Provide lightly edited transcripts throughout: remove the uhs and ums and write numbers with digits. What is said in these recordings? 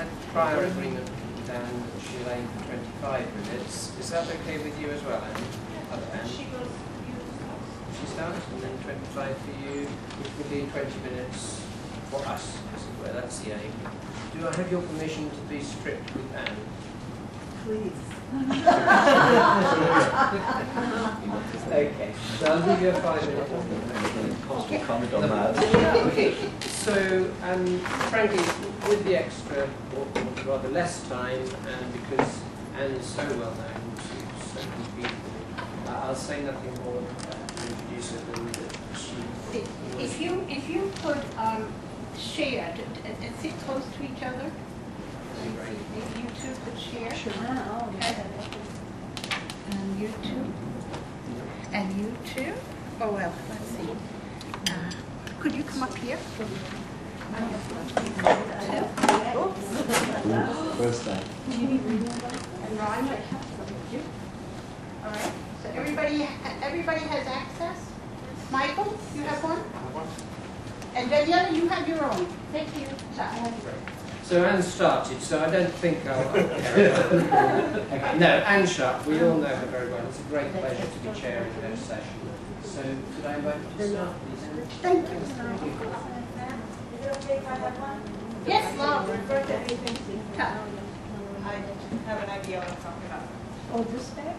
had prior agreement with Dan that she'll aim for 25 minutes. Is that okay with you as well, Anne? Yeah, she goes, She starts, and then 25 for you. It will be 20 minutes for us, as it were. That's the aim. Do I have your permission to be strict with Anne? Please. Okay, so I'll give you a 5-minute Possible comment on that. Okay, so frankly, with the extra, or rather less time, and because Anne is so well known to so many people, I'll say nothing more to introduce her than that she... if you could share, sit close to each other. If you two could share. Sure. Okay. And you two. And you two. Oh well, let's see. Could you come up here? First time. And Ron, I have some with you. All right. So everybody has access. Michael, you have one. And Daniela, you have your own. Thank you. So Anne started, so I don't think I'll carry on. No, Anne Sharp, we all know her very well. It's a great pleasure to be chairing her session. So could I invite you to start, please? Thank you. Is it okay if I have one? Yes, Laura. I have an idea what I'm talking about. Oh, this bag?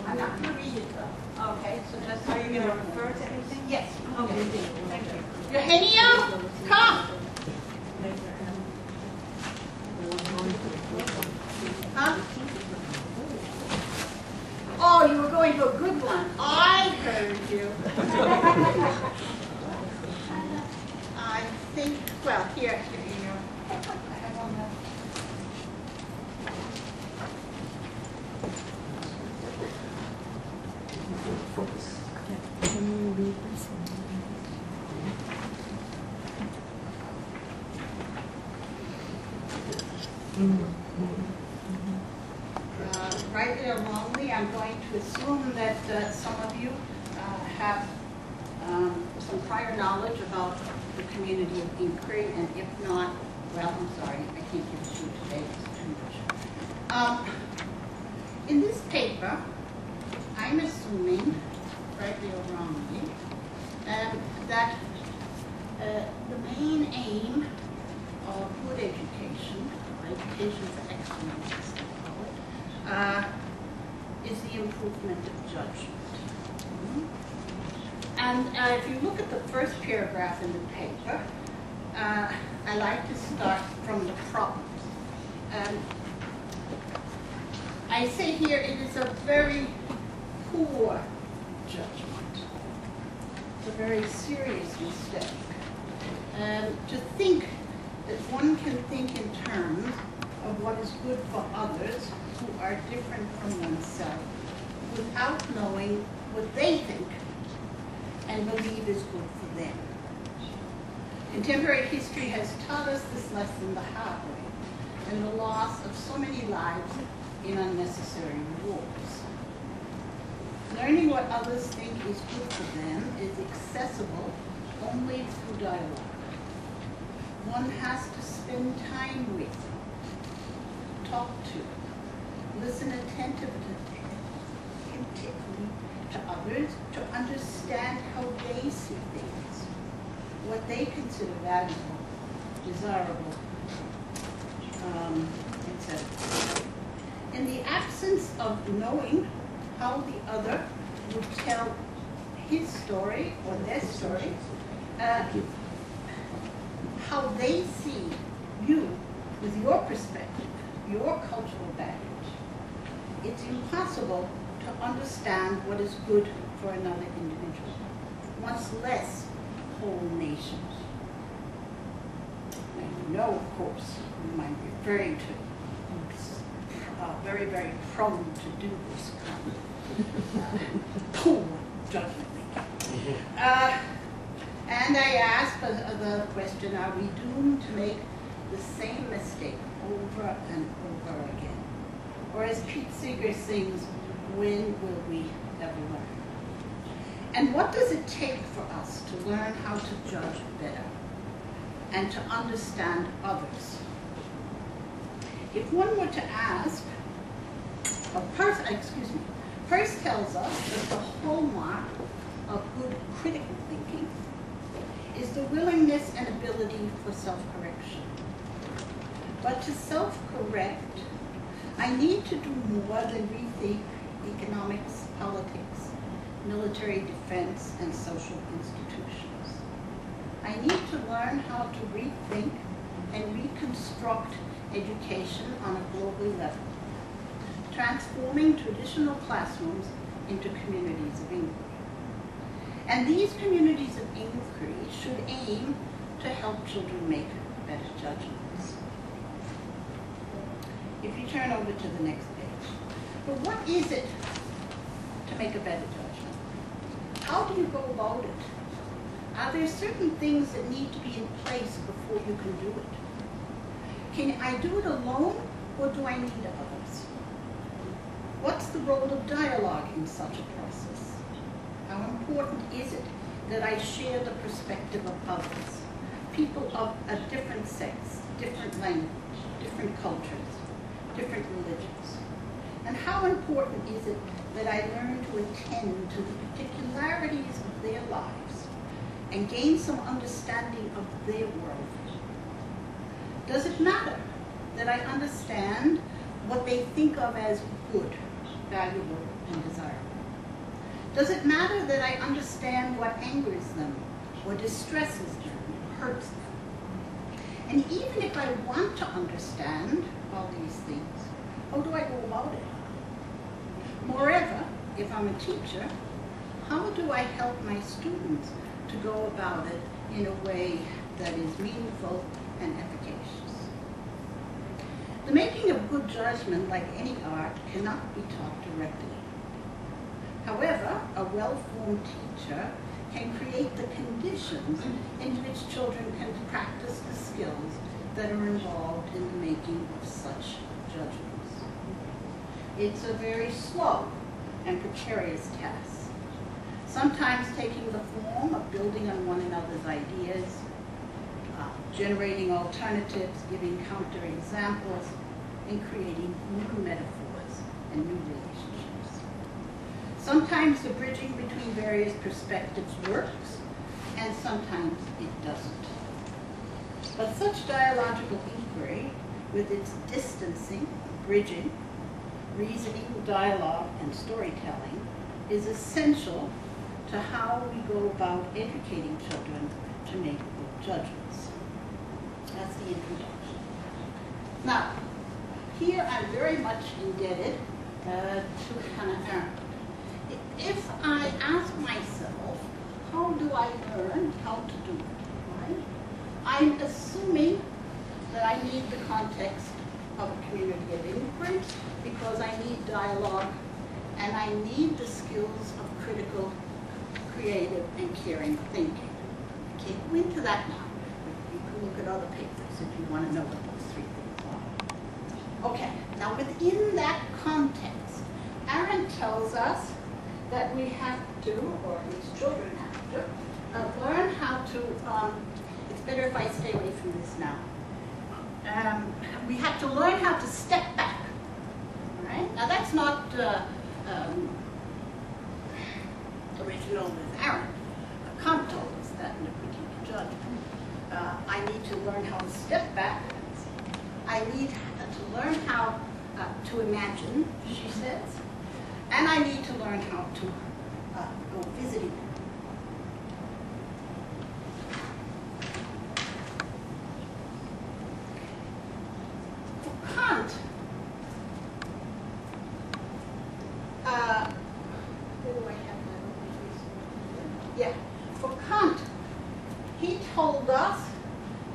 I'm not going to read it though. Okay, so just, are you going to refer to anything? Yes. Okay, thank you. Eugenio, come. Huh? Oh, you were going to a good one. I heard you. I think, well, here you go. I have one left. Rightly or wrongly, I'm going to assume that some of you have some prior knowledge about the community of inquiry, and if not, well, I'm sorry, I can't give it to you today, it's too much. In this paper, I'm assuming, rightly or wrongly, that the main aim of good education, or education for excellence, as they call it, is the improvement of judgment. And if you look at the first paragraph in the paper, I like to start from the problems. I say here it is a very poor judgment. It's a very serious mistake. To think that one can think in terms of what is good for others who are different from oneself without knowing what they think and believe is good for them. Contemporary history has taught us this lesson the hard way, and the loss of so many lives in unnecessary wars. Learning what others think is good for them is accessible only through dialogue. One has to spend time with, talk to, listen attentively to others to understand how they see things, what they consider valuable, desirable, etc. In the absence of knowing how the other would tell his story or their story, how they see you with your perspective, your cultural baggage, it's impossible to understand what is good for another individual, much less whole nations. Now you know, of course, whom I'm referring to, who's very, very prone to do this kind of poor judgment making. And I ask the question, are we doomed to make the same mistake over and over again? Or as Pete Seeger sings, when will we ever learn? And what does it take for us to learn how to judge better and to understand others? If one were to ask, Peirce tells us that the hallmark of good critical thinking is the willingness and ability for self-correction. But to self-correct, I need to do more than rethink economics, politics, military defense, and social institutions. I need to learn how to rethink and reconstruct education on a global level, transforming traditional classrooms into communities of inquiry. And these communities of inquiry should aim to help children make better judgments. If you turn over to the next page. But what is it to make a better judgment? How do you go about it? Are there certain things that need to be in place before you can do it? Can I do it alone, or do I need others? What's the role of dialogue in such a process? How important is it that I share the perspective of others, people of a different sex, different language, different cultures, different religions? And how important is it that I learn to attend to the particularities of their lives and gain some understanding of their worldview? Does it matter that I understand what they think of as good, valuable, and desirable? Does it matter that I understand what angers them, or distresses them, or hurts them? And even if I want to understand all these things, how do I go about it? Moreover, if I'm a teacher, how do I help my students to go about it in a way that is meaningful and efficacious? The making of good judgment, like any art, cannot be taught directly. However, a well-formed teacher can create the conditions in which children can practice the skills that are involved in the making of such judgments. It's a very slow and precarious task, sometimes taking the form of building on one another's ideas, generating alternatives, giving counterexamples, and creating new metaphors and new relationships. Sometimes the bridging between various perspectives works, and sometimes it doesn't. But such dialogical inquiry, with its distancing, bridging, reasoning, dialogue, and storytelling, is essential to how we go about educating children to make good judgments. That's the introduction. Now, here I'm very much indebted to Hannah Arendt. If I ask myself, how do I learn how to do it, right? I'm assuming that I need the context of a community of inquiry, because I need dialogue, and I need the skills of critical, creative, and caring thinking. I can't go into that now. You can look at other papers if you want to know what those three things are. Okay, now within that context, Arendt tells us that we have to, or at least children have to, learn how to, it's better if I stay away from this now. We have to learn how to step back, right? Now that's not original with Arendt. Kant told us that in the critique of judgment. I need to learn how to step back. I need to learn how to imagine, she says. And I need to learn how to go visiting. For Kant, where do I have that? Yeah. For Kant, he told us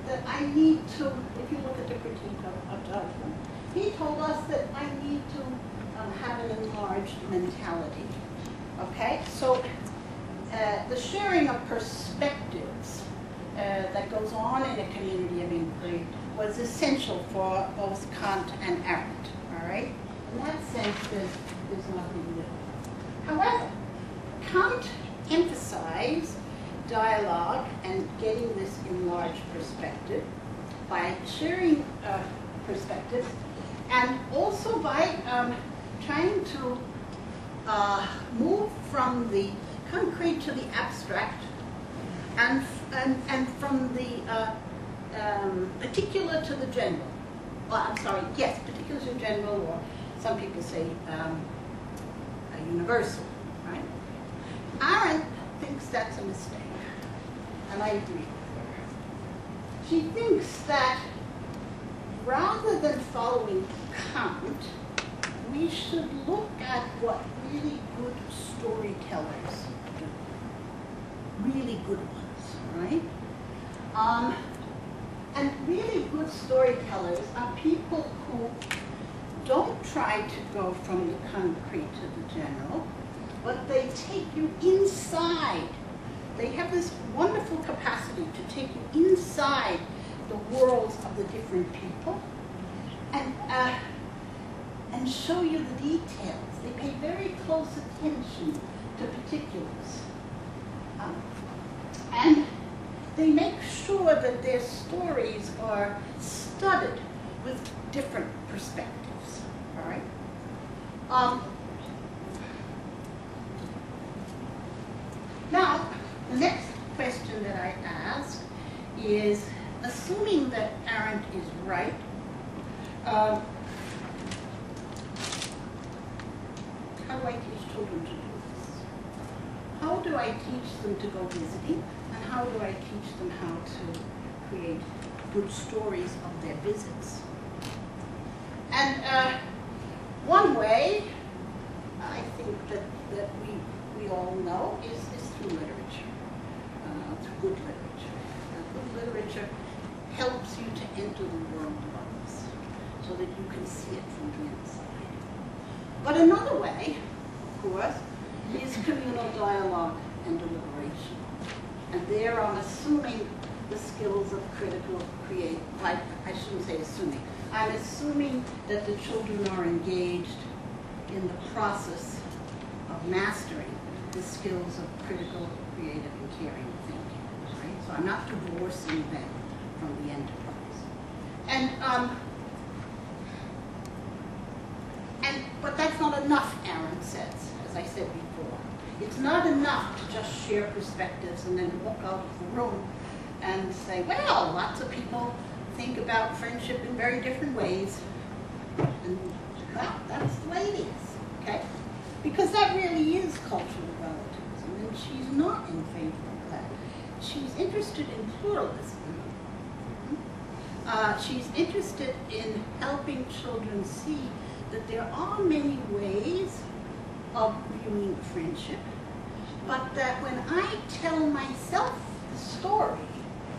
that I need to, if you look at the critique of judgment, he told us that I need to have an enlarged mentality. Okay, so the sharing of perspectives that goes on in a community of inquiry was essential for both Kant and Arendt. All right, in that sense, there's nothing new. However, Kant emphasized dialogue and getting this enlarged perspective by sharing perspectives. And also by trying to move from the concrete to the abstract, and from the particular to the general. Well, I'm sorry, yes, particular to general, or some people say a universal, right? Arendt thinks that's a mistake, and I agree with her. She thinks that rather than following Kant, we should look at what really good storytellers do. Really good ones, right? And really good storytellers are people who don't try to go from the concrete to the general, but they take you inside. They have this wonderful capacity to take you inside the worlds of the different people and show you the details. They pay very close attention to particulars. And they make sure that their stories are studied with different perspectives, all right? Now, the next question that I ask is, assuming that Arendt is right, how do I teach children to do this? How do I teach them to go visiting? And how do I teach them how to create good stories of their visits? And one way, I think that we all know is through literature, through good literature. Good literature helps you to enter the world of others so that you can see it from the inside. But another way, of course, is communal dialogue and deliberation. And there I'm assuming the skills of critical creative, I shouldn't say assuming. I'm assuming that the children are engaged in the process of mastering the skills of critical, creative, and caring thinking, right? So I'm not divorcing them from the enterprise. But that's not enough, Arendt says, as I said before. It's not enough to just share perspectives and then walk out of the room and say, well, lots of people think about friendship in very different ways. And well, that's the way it is, okay? Because that really is cultural relativism, and she's not in favor of that. She's interested in pluralism. She's interested in helping children see that there are many ways of viewing friendship, but that when I tell myself the story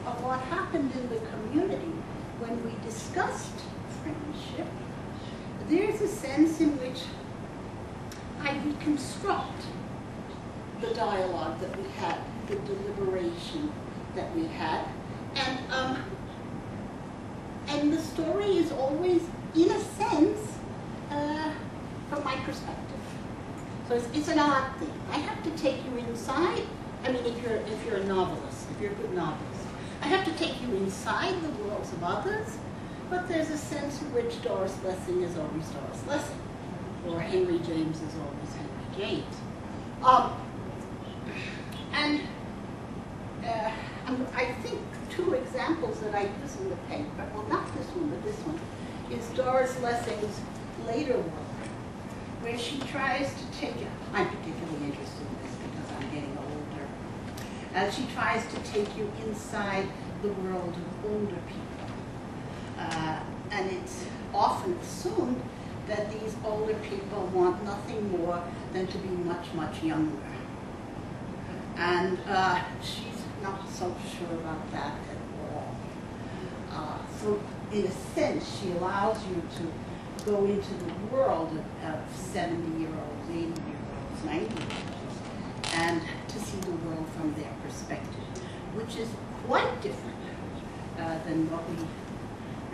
of what happened in the community when we discussed friendship, there's a sense in which I reconstruct the dialogue that we had, the deliberation that we had, and the story is always, in a sense, from my perspective. So it's an odd thing. I have to take you inside. I mean, if you're a novelist, if you're a good novelist, I have to take you inside the worlds of others. But there's a sense in which Doris Lessing is always Doris Lessing, or Henry James is always Henry James. I think two examples that I use in the paper, well, not this one, but this one, is Doris Lessing's later work, where she tries to take it. I'm particularly interested in this because I'm getting older. She tries to take you inside the world of older people. And it's often assumed that these older people want nothing more than to be much, much younger. And she's not so sure about that at all. So in a sense, she allows you to go into the world of 70-year-olds, 80-year-olds, 90-year-olds, and to see the world from their perspective, which is quite different than what we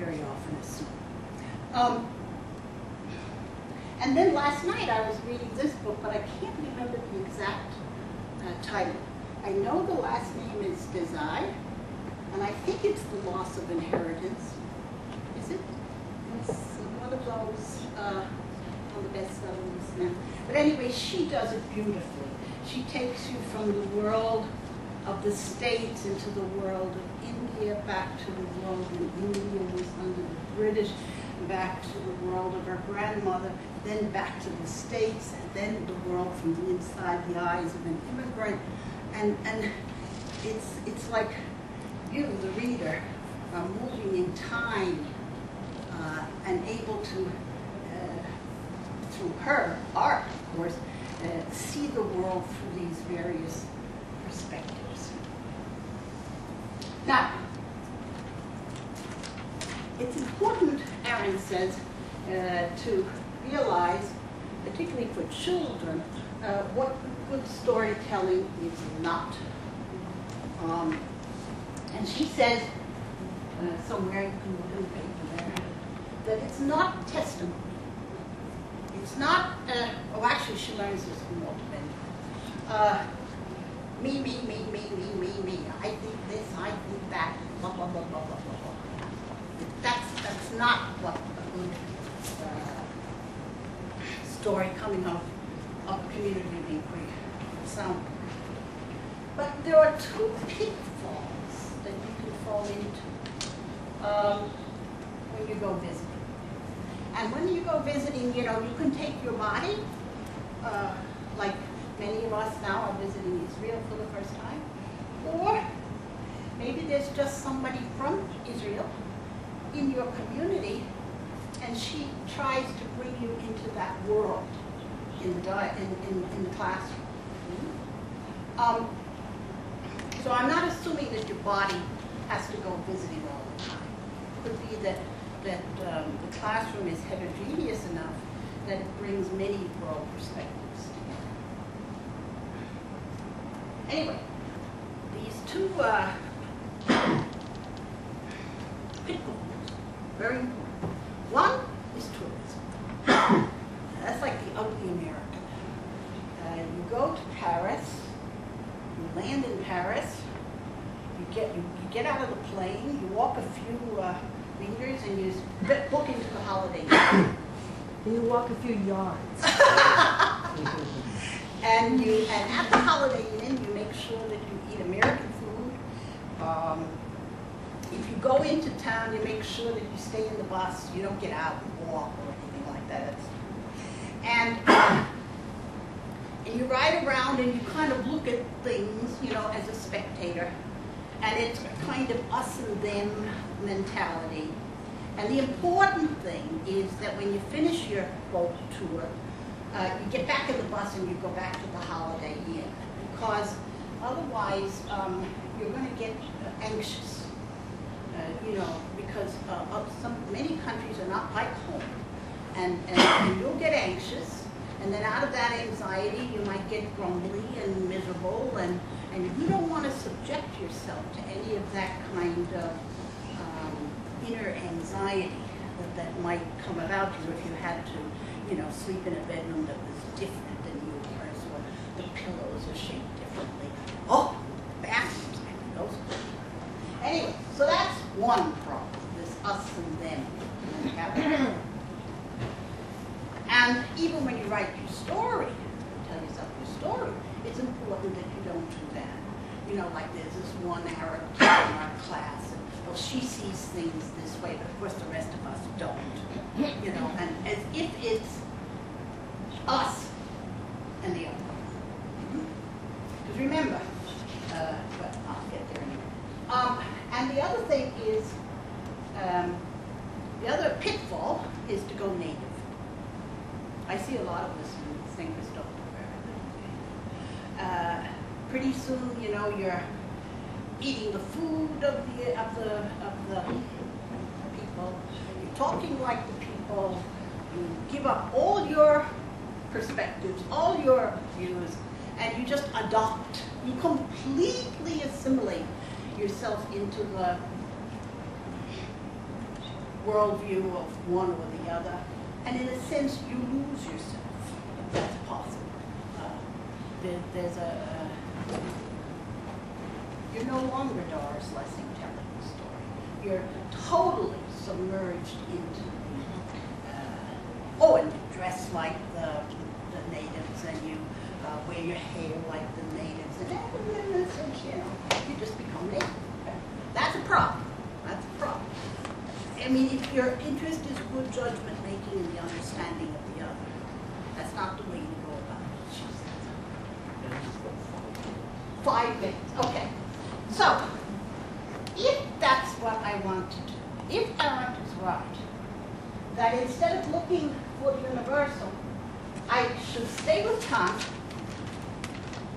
very often assume. And then last night I was reading this book, but I can't remember the exact title. I know the last name is Desai, and I think it's The Loss of Inheritance. Is it? It's one of those was on the bestseller list now. But anyway, she does it beautifully. She takes you from the world of the States into the world of India, back to the world when India was under the British, back to the world of her grandmother, then back to the States, and then the world from the inside the eyes of an immigrant. And it's like you, the reader, are moving in time and able to, through her art, of course, see the world through these various perspectives. Now, it's important, Aaron says, to realize, particularly for children, what good storytelling is not. And she says, somewhere you can look in the paper there, that it's not testimony. It's not, oh, actually, she learns this from Walter Benjamin. Me. I think this, I think that, blah, blah, blah, blah, blah, blah, blah. That's not what a good story coming out of a community inquiry sound. But there are two pitfalls that you can fall into when you go visiting. And when you go visiting, you know, you can take your body, like many of us now are visiting Israel for the first time, or maybe there's just somebody from Israel in your community, and she tries to bring you into that world in the classroom. So I'm not assuming that your body has to go visiting all the time. It could be that the classroom is heterogeneous enough that it brings many world perspectives together. Anyway, these two pitfalls, very important. One is tourism. That's like the ugly American. You go to Paris, you land in Paris, you get out of the plane, you walk a few meters, and you book into the Holiday Inn. You walk a few yards. And at the Holiday Inn, you make sure that you eat American food. If you go into town, you make sure that you stay in the bus. You don't get out and walk or anything like that. And you ride around and you kind of look at things, you know, as a spectator. And it's kind of us and them mentality. And the important thing is that when you finish your boat tour, you get back in the bus and you go back to the Holiday Inn, because otherwise you're going to get anxious, you know, because many countries are not like home, and you'll get anxious, and then out of that anxiety you might get grumbly and miserable, and you don't want to subject yourself to any of that kind of inner anxiety that might come about you if you had to, you know, sleep in a bedroom that was different than yours, or the pillows are shaped differently. Oh, bathrooms, those. Anyway, so that's one problem, this us and them mentality. And even when you write your story, tell yourself your story, it's important that you don't do that. You know, like there's this one Arab kid in our class, and well, she sees things this way, but of course the rest of us don't. You know, and as if it's us and the other. Because remember, but I'll get there in a minute. And the other thing is, the other pitfall is to go native. I see a lot of this in St. Christophe. Pretty soon, you know, you're eating the food of the people. You're talking like the people. You give up all your perspectives, all your views, and you just adopt. You completely assimilate yourself into the worldview of one or the other. And in a sense, you lose yourself, if that's possible. You're no longer Doris Lessing telling the story. You're totally submerged into dress like the natives, and you wear your hair like the natives, and in a sense, you know, you just become native. That's a problem. That's a problem. I mean, if your interest is good judgment making and the understanding of the other, that's not the way you go about it. 5 minutes. Okay. So, if that's what I want to do, if Arendt is right, that instead of looking for the universal, I should stay with Kant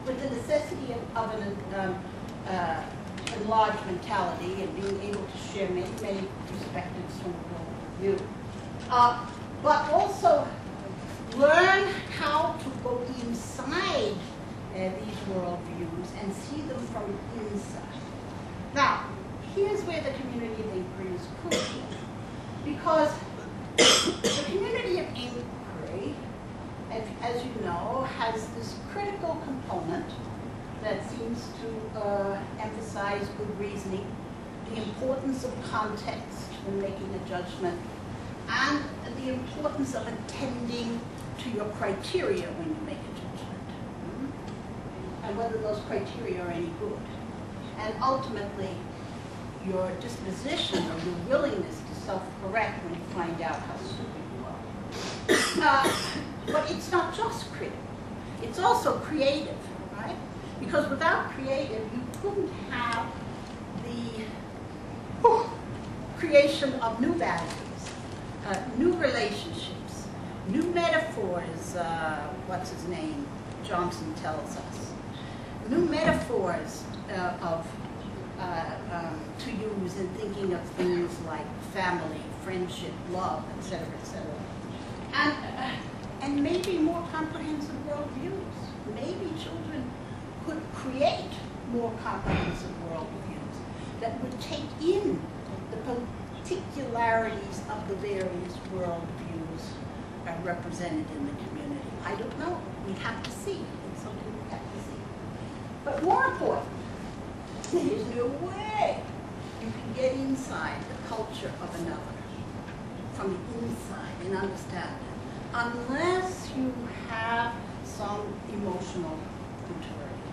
with the necessity of an enlarged mentality and being able to share many, many perspectives from the world view. But also learn how to go inside these worldviews and see them from inside. Now, here's where the community of inquiry is crucial, because the community of inquiry, as you know, has this critical component that seems to emphasize good reasoning, the importance of context when making a judgment, and the importance of attending to your criteria when you make a judgment, and whether those criteria are any good. And ultimately, your disposition or your willingness to self-correct when you find out how stupid you are. But it's not just critical. It's also creative, right? Because without creative, you couldn't have the creation of new values, new relationships, new metaphors, what's his name, Johnson tells us. New metaphors to use in thinking of things like family, friendship, love, etc., etc. And maybe more comprehensive worldviews. Maybe children could create more comprehensive worldviews that would take in the particularities of the various worldviews represented in the community. I don't know. We have to see. It's something we have to see. But more important, there's no way you can get inside the culture of another from the inside and understand it unless you have some emotional maturity.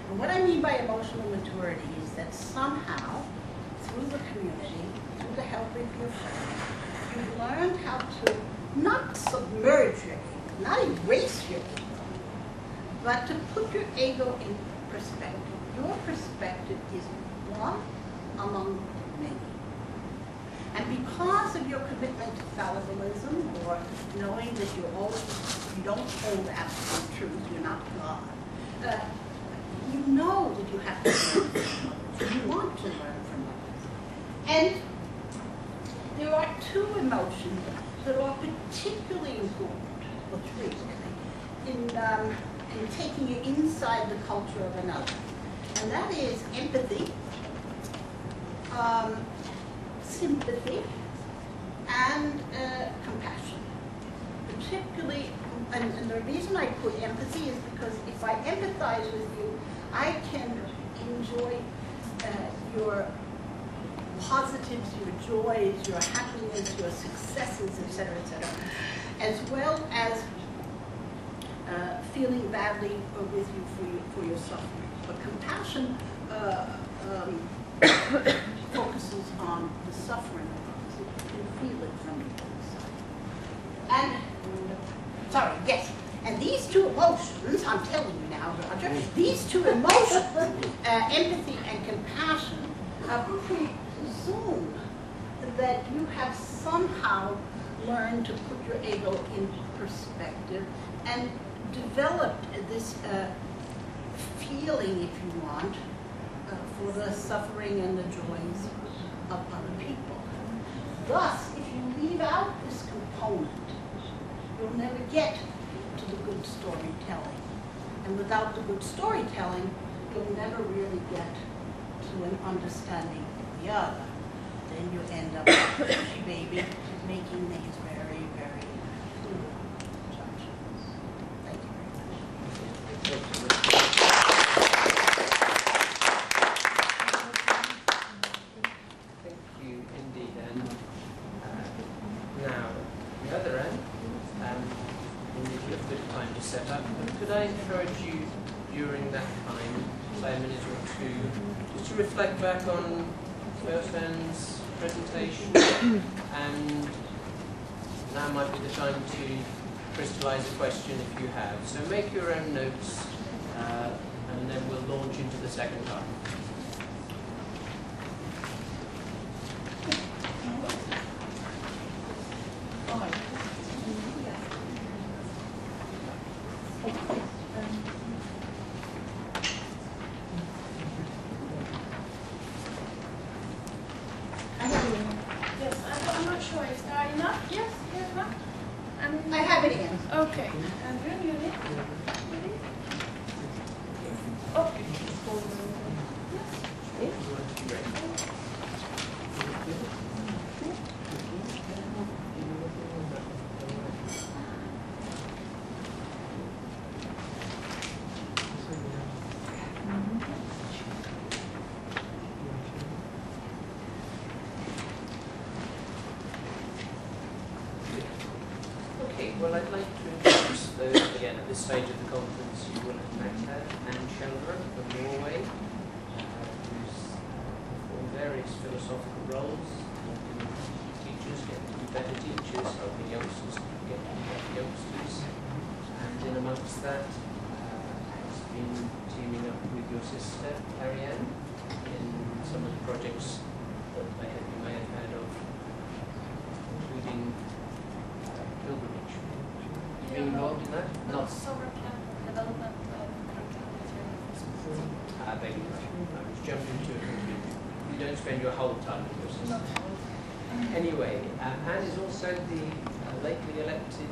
And what I mean by emotional maturity is that somehow, through the community, through the help of your friends, you've learned how to not submerge your ego, not erase your ego, but to put your ego in perspective. Your perspective is one among many. And because of your commitment to fallibilism, or knowing that you don't hold absolute truth, you're not God, you know that you have to learn from others. You want to learn from others. And there are two emotions that are particularly important, or three really, in taking you inside the culture of another. And that is empathy, sympathy, and compassion. Particularly, and the reason I put empathy is because if I empathize with you, I can enjoy your positives, your joys, your happiness, your successes, etc., as well as feeling badly with you for your suffering. But compassion focuses on the suffering of others. You can feel it from the inside. And, sorry, yes. And these two emotions, I'm telling you now, Roger, these two emotions, empathy and compassion, presume that you have somehow learned to put your ego in perspective and developed this feeling, if you want, for the suffering and the joys of other people. Thus, if you leave out this component, you'll never get to the good storytelling. And without the good storytelling, you'll never really get to an understanding of the other. Then you end up, baby, making these very, very cruel judgments. Thank you very much. Thank you indeed. And now, the other end. we'll need a little bit of time to set up. But could I encourage you during that time, say a minute or two, just to reflect back on first Anne's presentation, and now might be the time to crystallise a question if you have. So make your own notes, and then we'll launch into the second half. Well, I'd like to introduce those again at this stage of the conference. You will have met her, Anne Shelver from Norway, who's performed various philosophical roles, helping teachers get to be better teachers, helping youngsters get to be better youngsters, and in amongst that has been teaming up with your sister, Ariane, in some of the projects that I hope you may have heard of, including pilgrimage. Being involved in that? Not solar camp development of curriculum material. I beg your pardon. I was jumping to it. You don't spend your whole time with your sister. Anyway, Anne is also the lately elected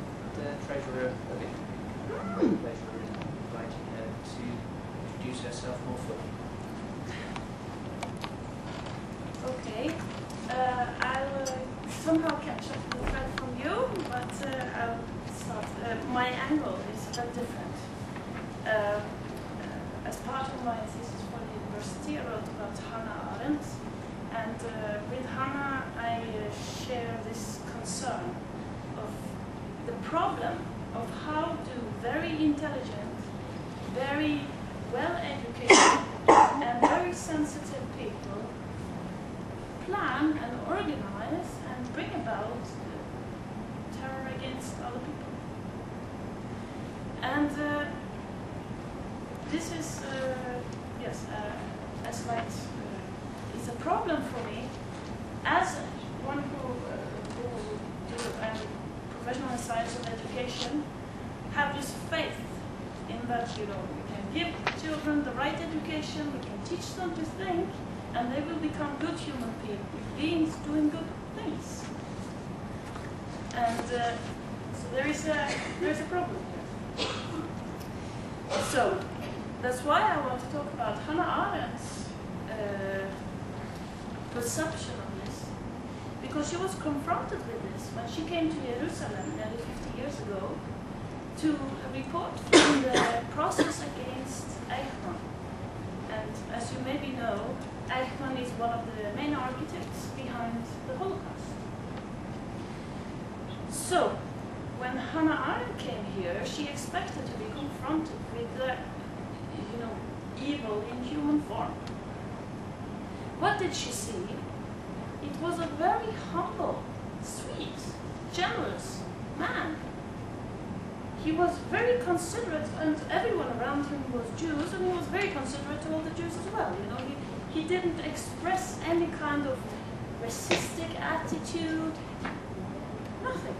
treasurer of it. Pleasure in inviting her to introduce herself more fully. Okay. I'll somehow catch up the thread from you, but I'll start. My angle is a bit different. As part of my thesis for the university, I wrote about Hannah Arendt, and with Hannah, I share this concern of the problem of how do very intelligent, very well-educated, and very sensitive people plan and organize and bring about terror against other people. And this is, yes, a slight, it's a problem for me as one who do professional in science and education, have this faith in that, you know, we can give children the right education, we can teach them to think, and they will become good human beings doing good things. And so there is a problem here. So that's why I want to talk about Hannah Arendt's perception of this, because she was confronted with this when she came to Jerusalem nearly 50 years ago to report on the process against Eichmann. And as you maybe know, Eichmann is one of the main architects behind the Holocaust. So, when Hannah Arendt came here, she expected to be confronted with the, you know, evil in human form. What did she see? It was a very humble, sweet, generous man. He was very considerate, and everyone around him was Jews, and he was very considerate to all the Jews as well. You know, he didn't express any kind of racistic attitude, nothing.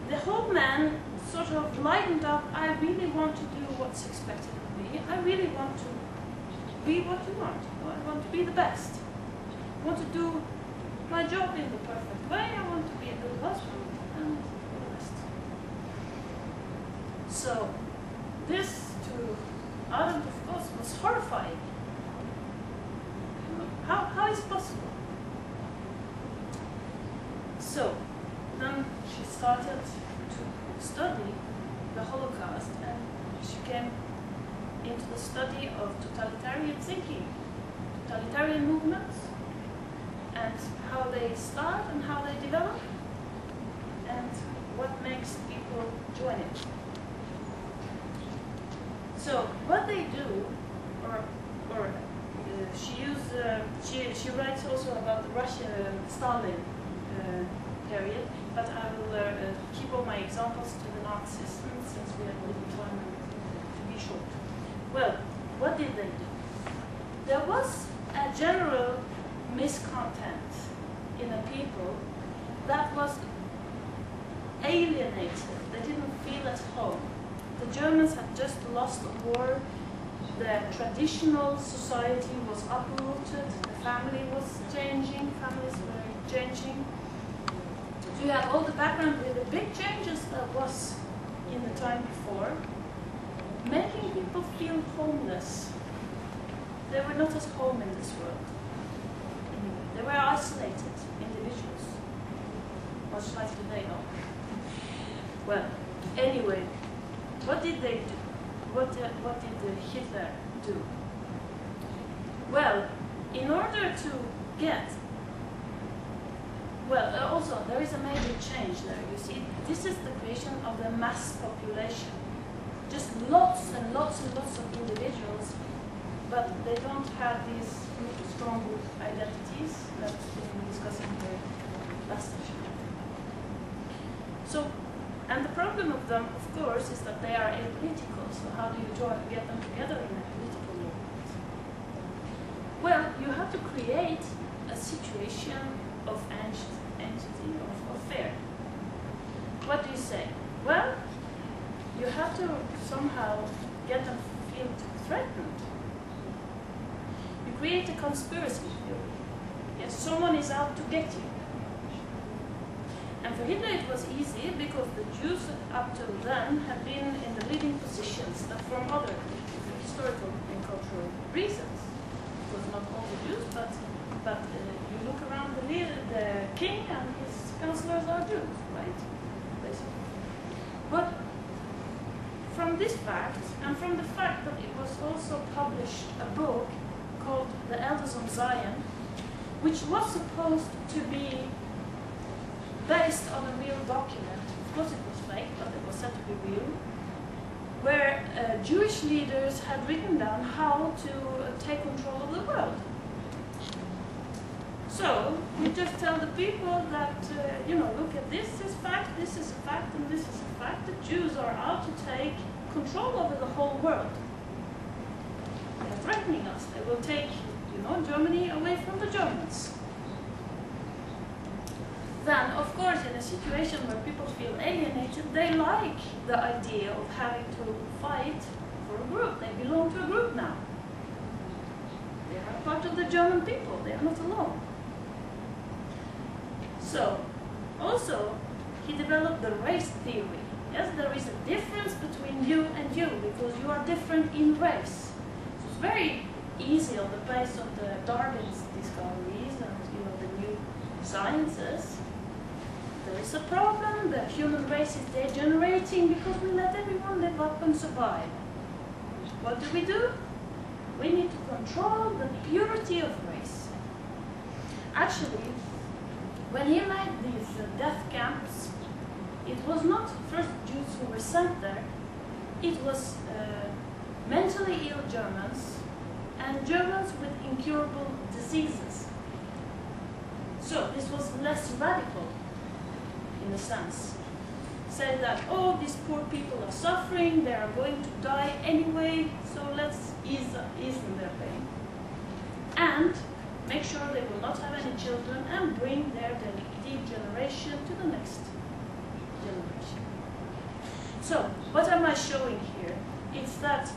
The whole man sort of lightened up. I really want to do what's expected of me. I really want to be what you want. I want to be the best. I want to do my job in the perfect way. I want to be a good husband and the rest. So this to Arendt, of course, was horrifying. How is it possible? So then she started to study the Holocaust, and she came into the study of totalitarian thinking, totalitarian movements, and how they start and how they develop, and what makes people join it. So what they do, she writes also about the Russia-Stalin period, but I will keep all my examples to the Nazis since we have little time to be short. Well, what did they do? There was a general miscontent in the people that was alienated. They didn't feel at home. The Germans had just lost a war. The traditional society was uprooted. The family was changing. Families were changing. So you have all the background with the big changes that was in the time before, making people feel homeless. They were not at home in this world. Anyway, they were isolated individuals, much like today, no? Well, anyway, what did they do? What did Hitler do? Well, in order to get, also there is a major change there. You see, this is the creation of the mass population. Just lots and lots and lots of individuals, but they don't have these strong identities that we were discussing here last session. So, and the problem of them, of course, is that they are apolitical. So how do you get them together in a political movement? Well, you have to create a situation of entity, of affair. What do you say? Well, you have to somehow get them to feel threatened. You create a conspiracy theory. Yes, someone is out to get you. And for Hitler it was easy because the Jews up till then had been in the leading positions from other historical and cultural reasons. It was not all the Jews, but you look around the king and his counselors are Jews, right? Basically. But from this fact, and from the fact that it was also published a book called The Elders on Zion, which was supposed to be based on a real document. Of course it was fake, but it was said to be real, where Jewish leaders had written down how to take control of the world. So we just tell the people that, look at this is fact, this is a fact, and this is a fact. The Jews are out to take control over the whole world. They are threatening us. They will take, Germany away from the Germans. Then, of course, in a situation where people feel alienated, they like the idea of having to fight for a group. They belong to a group now. They are part of the German people. They are not alone. So, also, he developed the race theory. Yes, there is a difference between you and you because you are different in race. So it's very easy on the base of the Darwin's discoveries and the new sciences. There is a problem. The human race is degenerating because we let everyone live up and survive. What do? We need to control the purity of race. Actually, when he made these death camps, it was not first Jews who were sent there. It was mentally ill Germans and Germans with incurable diseases. So this was less radical, in a sense. Say that, oh, these poor people are suffering, they are going to die anyway, so let's ease in their pain. And make sure they will not have any children and bring their degeneration to the next generation. So, what am I showing here? It's that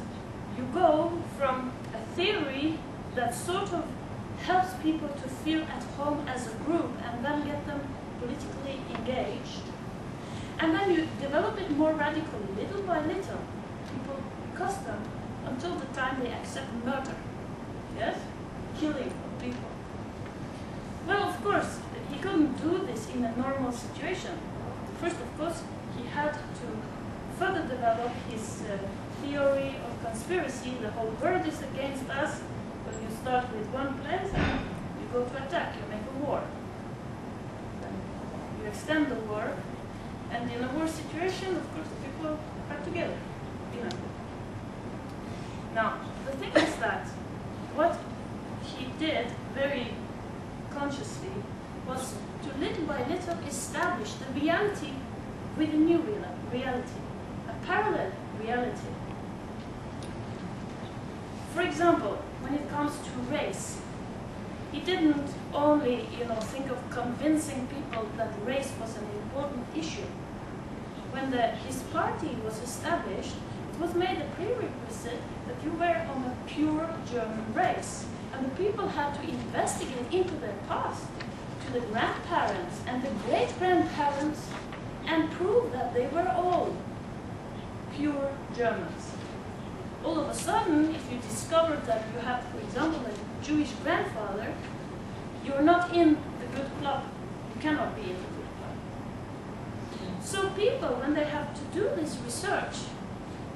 you go from a theory that sort of helps people to feel at home as a group and then get them politically engaged. And then you develop it more radically, little by little. People custom until the time they accept murder. Yes? Killing of people. Well, of course, he couldn't do this in a normal situation. First, of course, he had to further develop his theory of conspiracy. The whole world is against us. But you start with one place and you go to attack, you make a war. Then you extend the war. And in a war situation, of course, the people are together. You know. Now, the thing is that what he did very consciously was to little by little establish the reality with a new reality, a parallel reality. For example, when it comes to race, he didn't only, think of convincing people that race was an important issue. When his party was established, it was made a prerequisite that you were on a pure German race. And the people had to investigate into their past, to the grandparents and the great-grandparents, and prove that they were all pure Germans. All of a sudden, if you discovered that you had, for example, a Jewish grandfather, you're not in the good club. You cannot be in the good club. So people, when they have to do this research,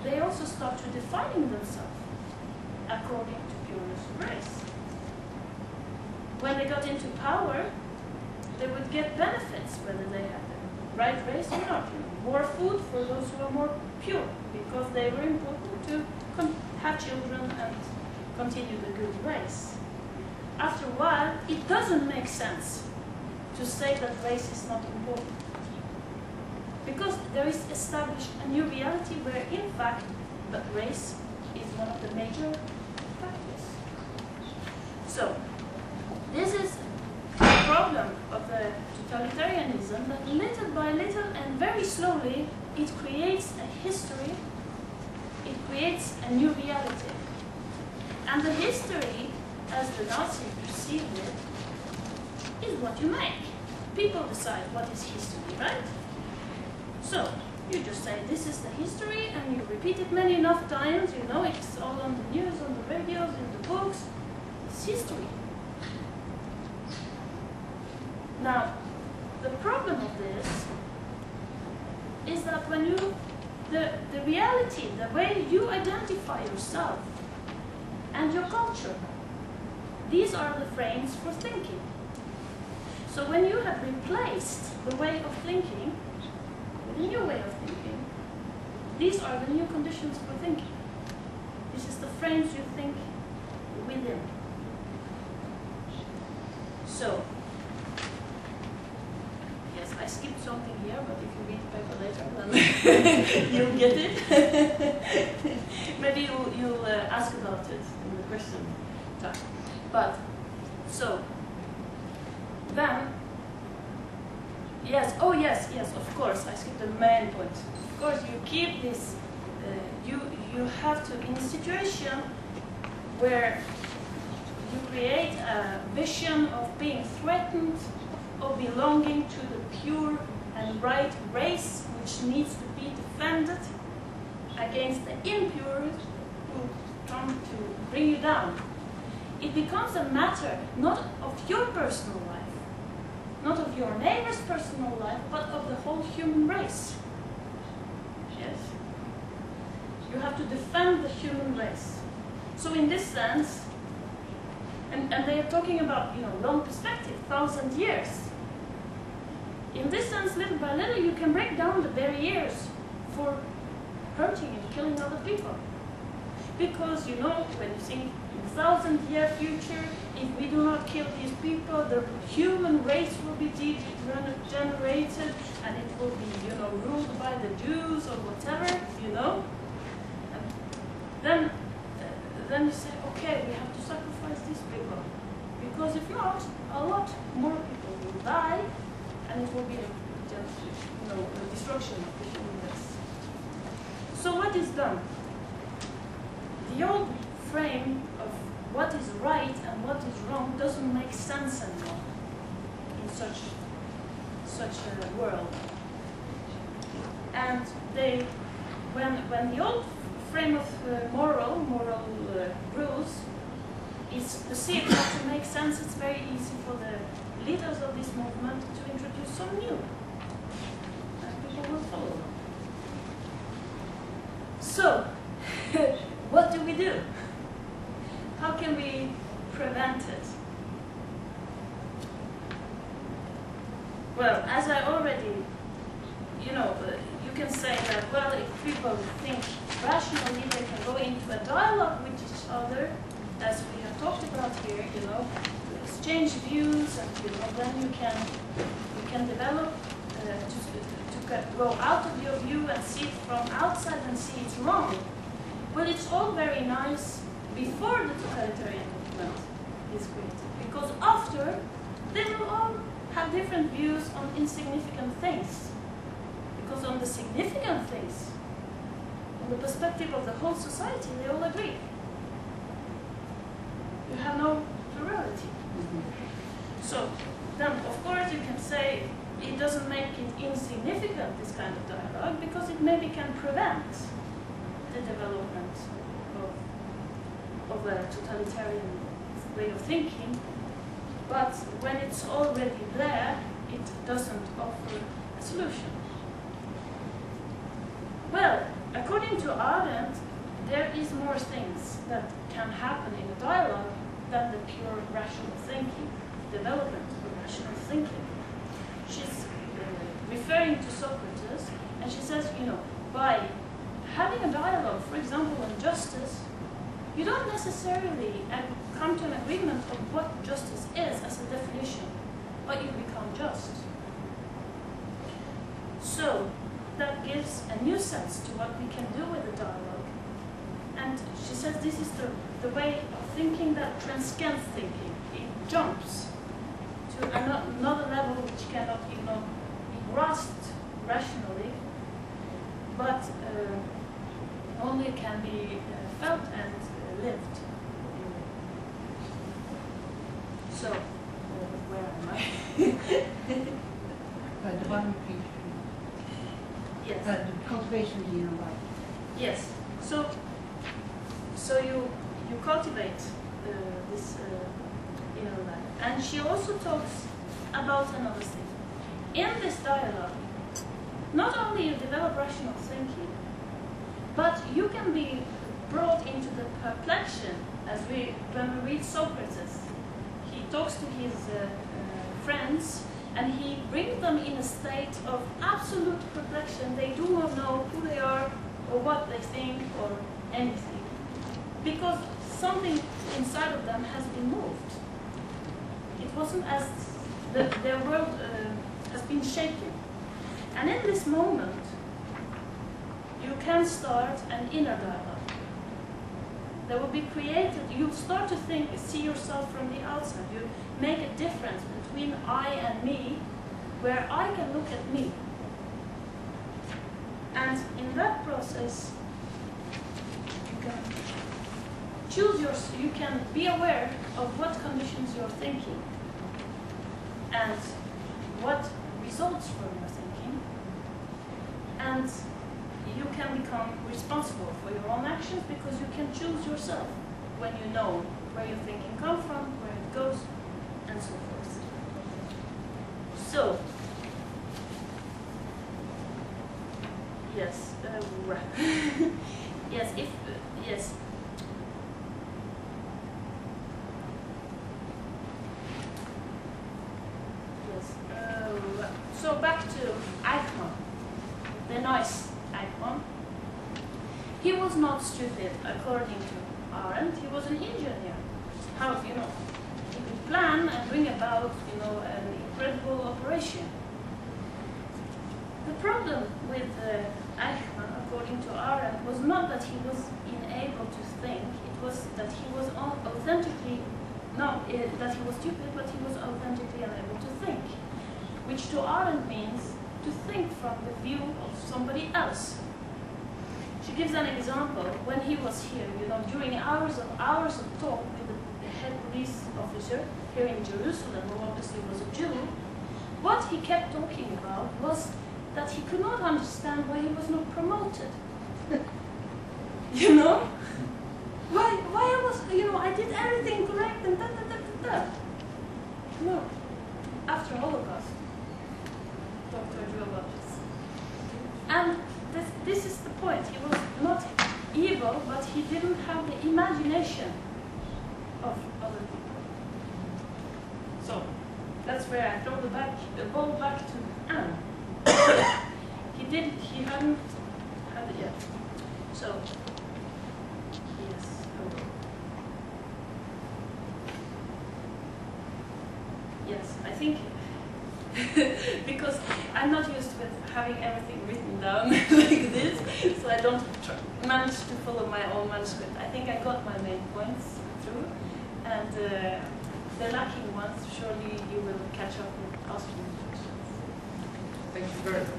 they also start to defining themselves according to pureness of race. When they got into power, they would get benefits whether they had the right race or not. More food for those who are more pure, because they were important to have children and continue the good race. After a while, it doesn't make sense to say that race is not important. Because there is established a new reality where, in fact, that race is one of the major factors. So, this is the problem of the totalitarianism, that little by little and very slowly it creates a history, it creates a new reality. And the history, as the Nazis perceived it, is what you make. People decide what is history, right? So, you just say this is the history and you repeat it many enough times, it's all on the news, on the radios, in the books. It's history. Now, the problem of this is that when the reality, the way you identify yourself and your culture, these are the frames for thinking. So when you have replaced the way of thinking with a new way of thinking, these are the new conditions for thinking. This is the frames you think within. So, I skipped something here, but if you read the paper later, then you'll get it. Maybe you'll ask about it in the question time. But, so, then, yes, of course, I skipped the main point. Of course, you keep this, you have to, in a situation where you create a vision of being threatened, of belonging to the pure and right race, which needs to be defended against the impure who come to bring you down. It becomes a matter not of your personal life, not of your neighbor's personal life, but of the whole human race. Yes? You have to defend the human race. So in this sense, and they are talking about, long perspective, 1,000 years. In this sense, little by little, you can break down the barriers for hurting and killing other people. Because, when you think in 1,000-year future, if we do not kill these people, the human race will be degenerated, and it will be, ruled by the Jews or whatever, And then you say, okay, we have to sacrifice these people. Because if not, a lot more people will die, and it will be a destruction of the human race. So what is done? The old frame of what is right and what is wrong doesn't make sense anymore in such a world. And when the old frame of moral rules is perceived not to make sense, it's very easy for the leaders of this movement to introduce some new, and people will follow them. So, what do we do? How can we prevent it? Well, as I already, people think rationally, they can go into a dialogue with each other, as we have talked about here, you know, to exchange views, and you know, then you can develop to go out of your view and see it from outside and see it's wrong. But it's all very nice before the totalitarian movement is created, because after they will all have different views on insignificant things. Because on the significant things, from the perspective of the whole society, they all agree. You have no plurality. So then, of course, you can say it doesn't make it insignificant, this kind of dialogue, because it maybe can prevent the development of a totalitarian way of thinking. But when it's already there, it doesn't offer a solution. Well, according to Arendt, there is more things that can happen in a dialogue than the pure rational thinking, development of rational thinking. She's referring to Socrates, and she says, you know, by having a dialogue, for example, on justice, you don't necessarily come to an agreement of what justice is as a definition, but you become just. So that gives a new sense to what we can do with the dialogue. And she says this is the way of thinking that transcends thinking. It jumps to another level which cannot, you know, be grasped rationally, but only can be felt and lived. So, where am I? The bottom page. Yes. The cultivation of the inner life. Yes. So you cultivate this inner life, and she also talks about another thing. In this dialogue, not only you develop rational thinking, but you can be brought into the perplexion, as when we read Socrates. He talks to his friends, and he brings them in a state of absolute perplexion. They do not know who they are, or what they think, or anything, because something inside of them has been moved. It wasn't as their world has been shaken. And in this moment, you can start an inner dialogue. That will be created. You start to see yourself from the outside. You make a difference between I and me, where I can look at me. And in that process, you can choose you can be aware of what conditions you're thinking and what results from your thinking. And you can become responsible for your own actions, because you can choose yourself when you know where your thinking comes from, where it goes, and so forth. So, yes, yes, yes. So back to Eichmann, the nice Eichmann. He was not stupid, according to Arendt. He was an engineer. How, you know, he could plan and bring about, you know, an incredible operation. The problem with Eichmann, according to Arendt, was not that he was unable to think. It was that he was authentically, that he was stupid, but he was authentically unable to think. Which to Arendt means to think from the view of somebody else. She gives an example. When he was here, you know, during hours of talk with the head police officer here in Jerusalem, who obviously was a Jew, what he kept talking about was that he could not understand why he was not promoted. You know? Why I was, you know, I did everything correct and da. No. After Holocaust. Dr. Drew about this. And this is the point. He was not evil, but he didn't have the imagination of other people. So that's where I throw the ball back to Anne. He hadn't had it yet. So, yes. Yes, I think because I'm not used with having everything written down like this, so I don't manage to follow my own manuscript. I think I got my main points through, and the lacking ones, surely you will catch up with asking me questions. Thank you very much.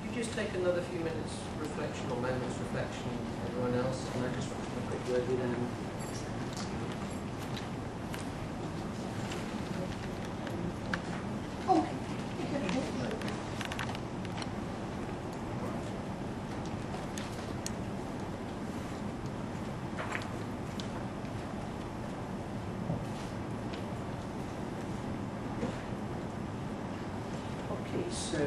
Could you just take another few minutes reflection or moments reflection, everyone else, and I just want to have a quick word with Anne. So,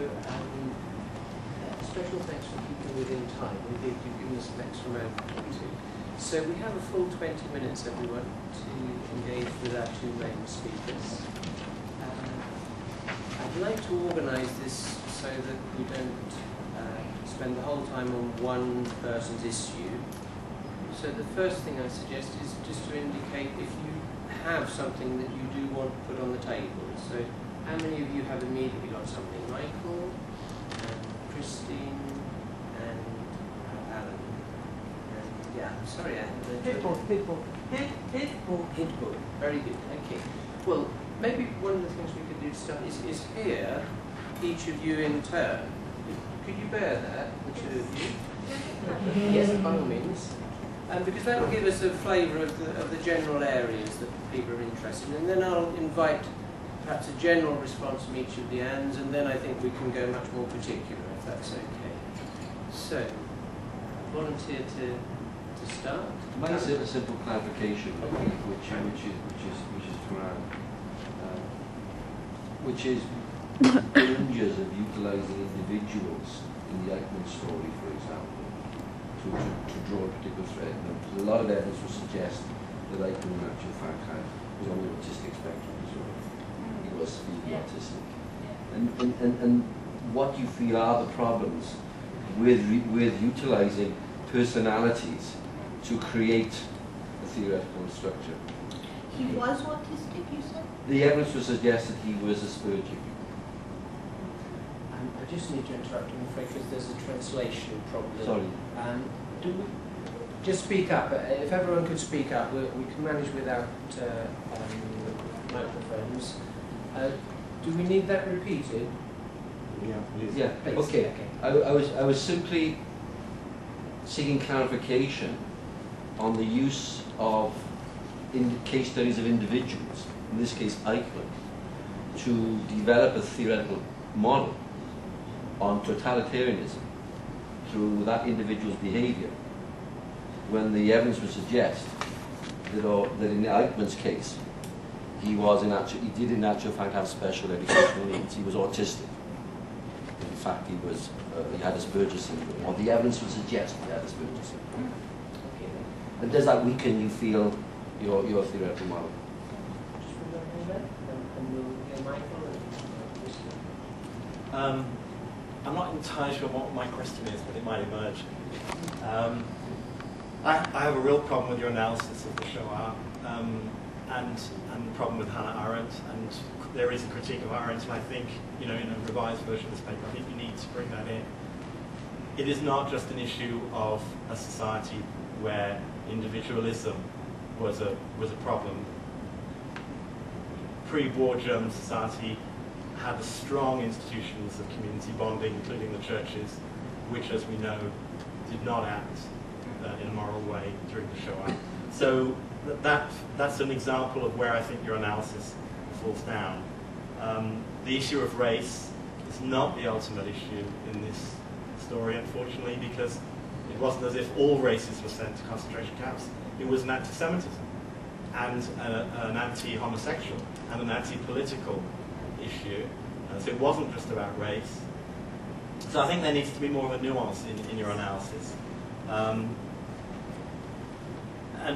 special thanks for keeping within time. Indeed, you've given us an extra moment too. So we have a full 20 minutes, everyone, to engage with our two main speakers. I'd like to organise this so that we don't spend the whole time on one person's issue. So the first thing I suggest is just to indicate if you have something that you do want to put on the table. So how many of you have immediately got something? Michael, and Christine, and Alan. And, yeah, sorry, Alan. Hidbook. Very good. Okay. Well, maybe one of the things we could do to start is here, each of you in turn. Could you bear that, the two of you? Yes, by all means. Because that will give us a flavour of the general areas that people are interested in. And then I'll invite perhaps a general response from each of the Anns, and then I think we can go much more particular, if that's okay. So, volunteer to start? Might have a simple clarification, which is dangers of utilising individuals in the Eichmann story, for example, to draw a particular thread. Now, a lot of evidence would suggest that Eichmann, in actual fact, was on the autistic spectrum as well. He was severely autistic. And what you feel are the problems with utilising personalities to create a theoretical structure. He was autistic, you said? The evidence would suggest that he was Aspergic. I just need to interrupt, I'm afraid, because there's a translation problem. Sorry. Do we just speak up? If everyone could speak up, we can manage without microphones. Do we need that repeated? Yeah, please. Yeah, please. Okay. I was simply seeking clarification on the use of case studies of individuals, in this case Eichmann, to develop a theoretical model on totalitarianism through that individual's behaviour, when the evidence would suggest that in Eichmann's case, he did in actual fact have special educational needs. He was autistic. In fact, he had Asperger's syndrome, or the evidence would suggest he had Asperger's syndrome. Okay. And does that weaken, you feel, your theoretical model? Just remember that, and we'll hear Michael and Christian. I'm not entirely sure what my question is, but it might emerge. I have a real problem with your analysis of the Shoah, and the problem with Hannah Arendt, and there is a critique of Arendt, and I think, in a revised version of this paper, I think you need to bring that in. It is not just an issue of a society where individualism was a problem. Pre-war German society had strong institutions of community bonding, including the churches, which, as we know, did not act in a moral way during the Shoah. So that's an example of where I think your analysis falls down. The issue of race is not the ultimate issue in this story, unfortunately, because it wasn't as if all races were sent to concentration camps. It was an anti-Semitism, and an anti-homosexual, and an anti-political issue. So it wasn't just about race. So I think there needs to be more of a nuance in your analysis. And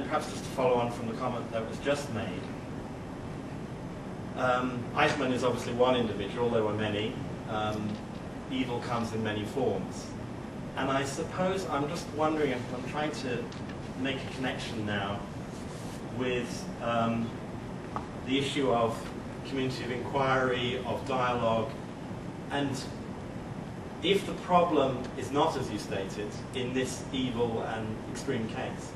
perhaps just to follow on from the comment that was just made, Eichmann is obviously one individual, there were many. Evil comes in many forms. And I suppose I'm just wondering if I'm trying to make a connection now with the issue of community of inquiry, of dialogue, and if the problem is not as you stated in this evil and extreme case,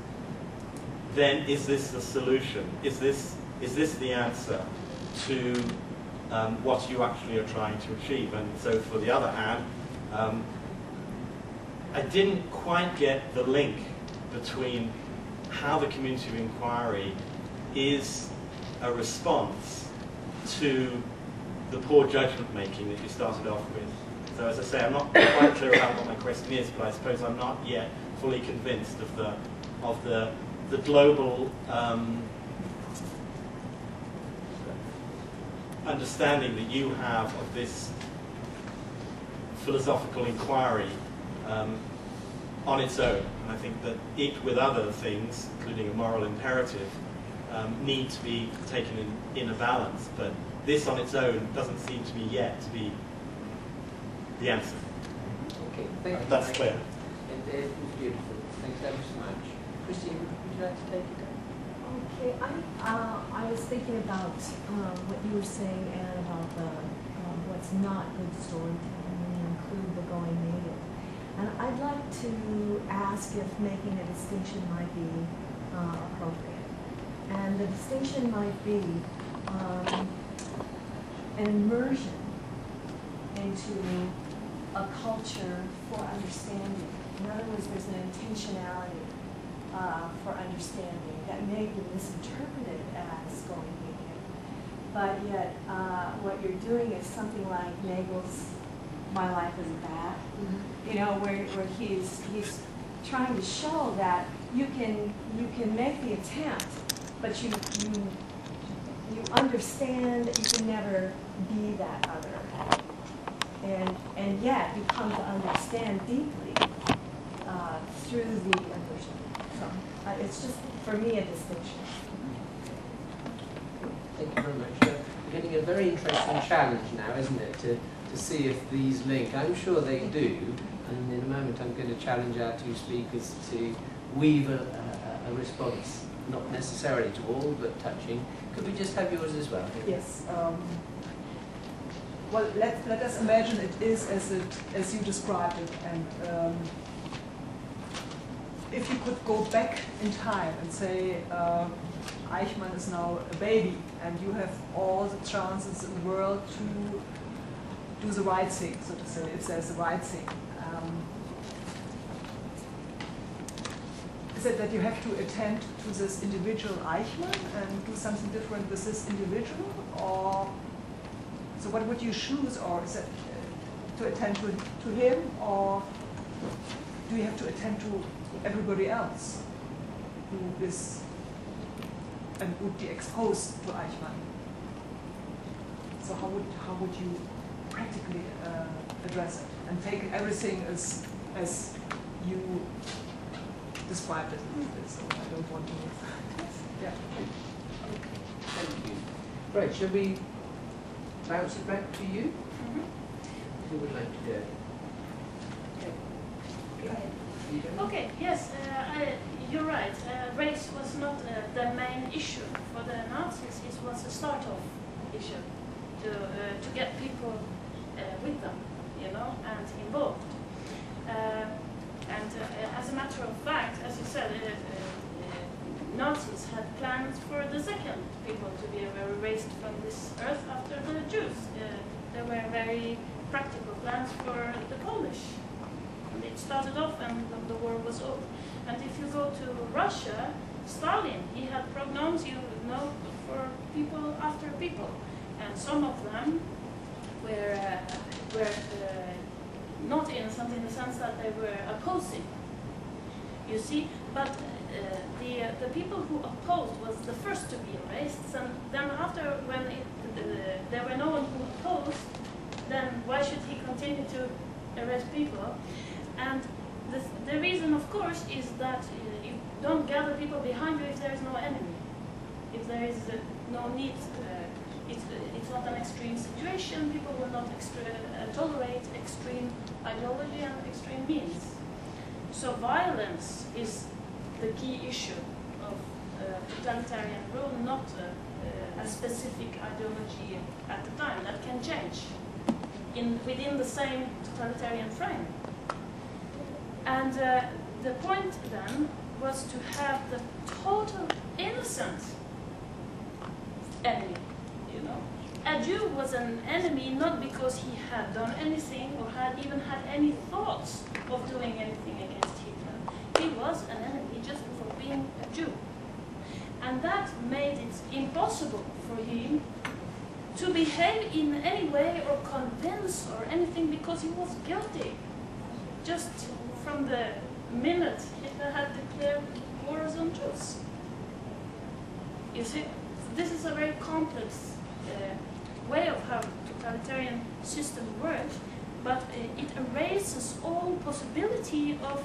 then is this the solution? Is this the answer to what you actually are trying to achieve? And so for the other hand, I didn't quite get the link between how the community of inquiry is a response to the poor judgment making that you started off with. So as I say, I'm not quite clear about what my question is, but I suppose I'm not yet fully convinced of the global understanding that you have of this philosophical inquiry on its own. And I think that it, with other things, including a moral imperative, need to be taken in a balance. But this on its own doesn't seem to me yet to be the answer. Okay, thank you. That's clear. It was beautiful. Thanks ever so much. Christine, would you like to take it? Okay, I was thinking about what you were saying, and about the what's not good storytelling when you include the going native. And I'd like to ask if making a distinction might be appropriate. And the distinction might be an immersion into a culture for understanding. In other words, there's an intentionality for understanding that may be misinterpreted as going native. But yet, what you're doing is something like Nagel's "My Life Isn't Bad," you know, where he's trying to show that you can make the attempt, but you understand that you can never be that other, and yet you come to understand deeply through the immersion. So it's just, for me, a distinction. Thank you very much. We're getting a very interesting challenge now, isn't it, to see if these link. I'm sure they do, and in a moment I'm going to challenge our two speakers to weave a response, not necessarily to all, but touching. Could we just have yours as well? Yes. Well, let us imagine it is as you described it, and if you could go back in time and say Eichmann is now a baby, and you have all the chances in the world to do the right thing, so to say, if there's the right thing. Is it that you have to attend to this individual Eichmann and do something different with this individual, or so what would you choose, or is it to attend to him, or do you have to attend to everybody else who is and would be exposed to Eichmann? So how would you practically address it and take everything as you described it? So I don't want to. Yeah. Thank you. Right, shall we bounce it back to you? Who would like to go? Okay, yes, you're right. Race was not the main issue for the Nazis. It was a start-off issue to get people with them, you know, and involved. And as a matter of fact, as you said, Nazis had plans for the second people to be erased from this earth after the Jews. There were very practical plans for the Polish. And it started off and the war was over. And if you go to Russia, Stalin, he had programs, you know, for people after people. And some of them were not innocent in the sense that they were opposing, you see. But the people who opposed was the first to be erased. And then after, when there were no one who opposed, then why should he continue to arrest people? And the reason, of course, is that you don't gather people behind you if there is no enemy, if there is no need it's not an extreme situation. People will not tolerate extreme ideology and extreme means. So violence is the key issue of totalitarian rule, not a specific ideology at the time. That can change within the same totalitarian frame. And the point then was to have the total innocent enemy, you know. A Jew was an enemy not because he had done anything or had even had any thoughts of doing anything against Hitler. He was an enemy just for being a Jew. And that made it impossible for him to behave in any way or convince or anything because he was guilty. Just from the minute Hitler had declared wars on Jews. You see, this is a very complex way of how totalitarian system works, but it erases all possibility of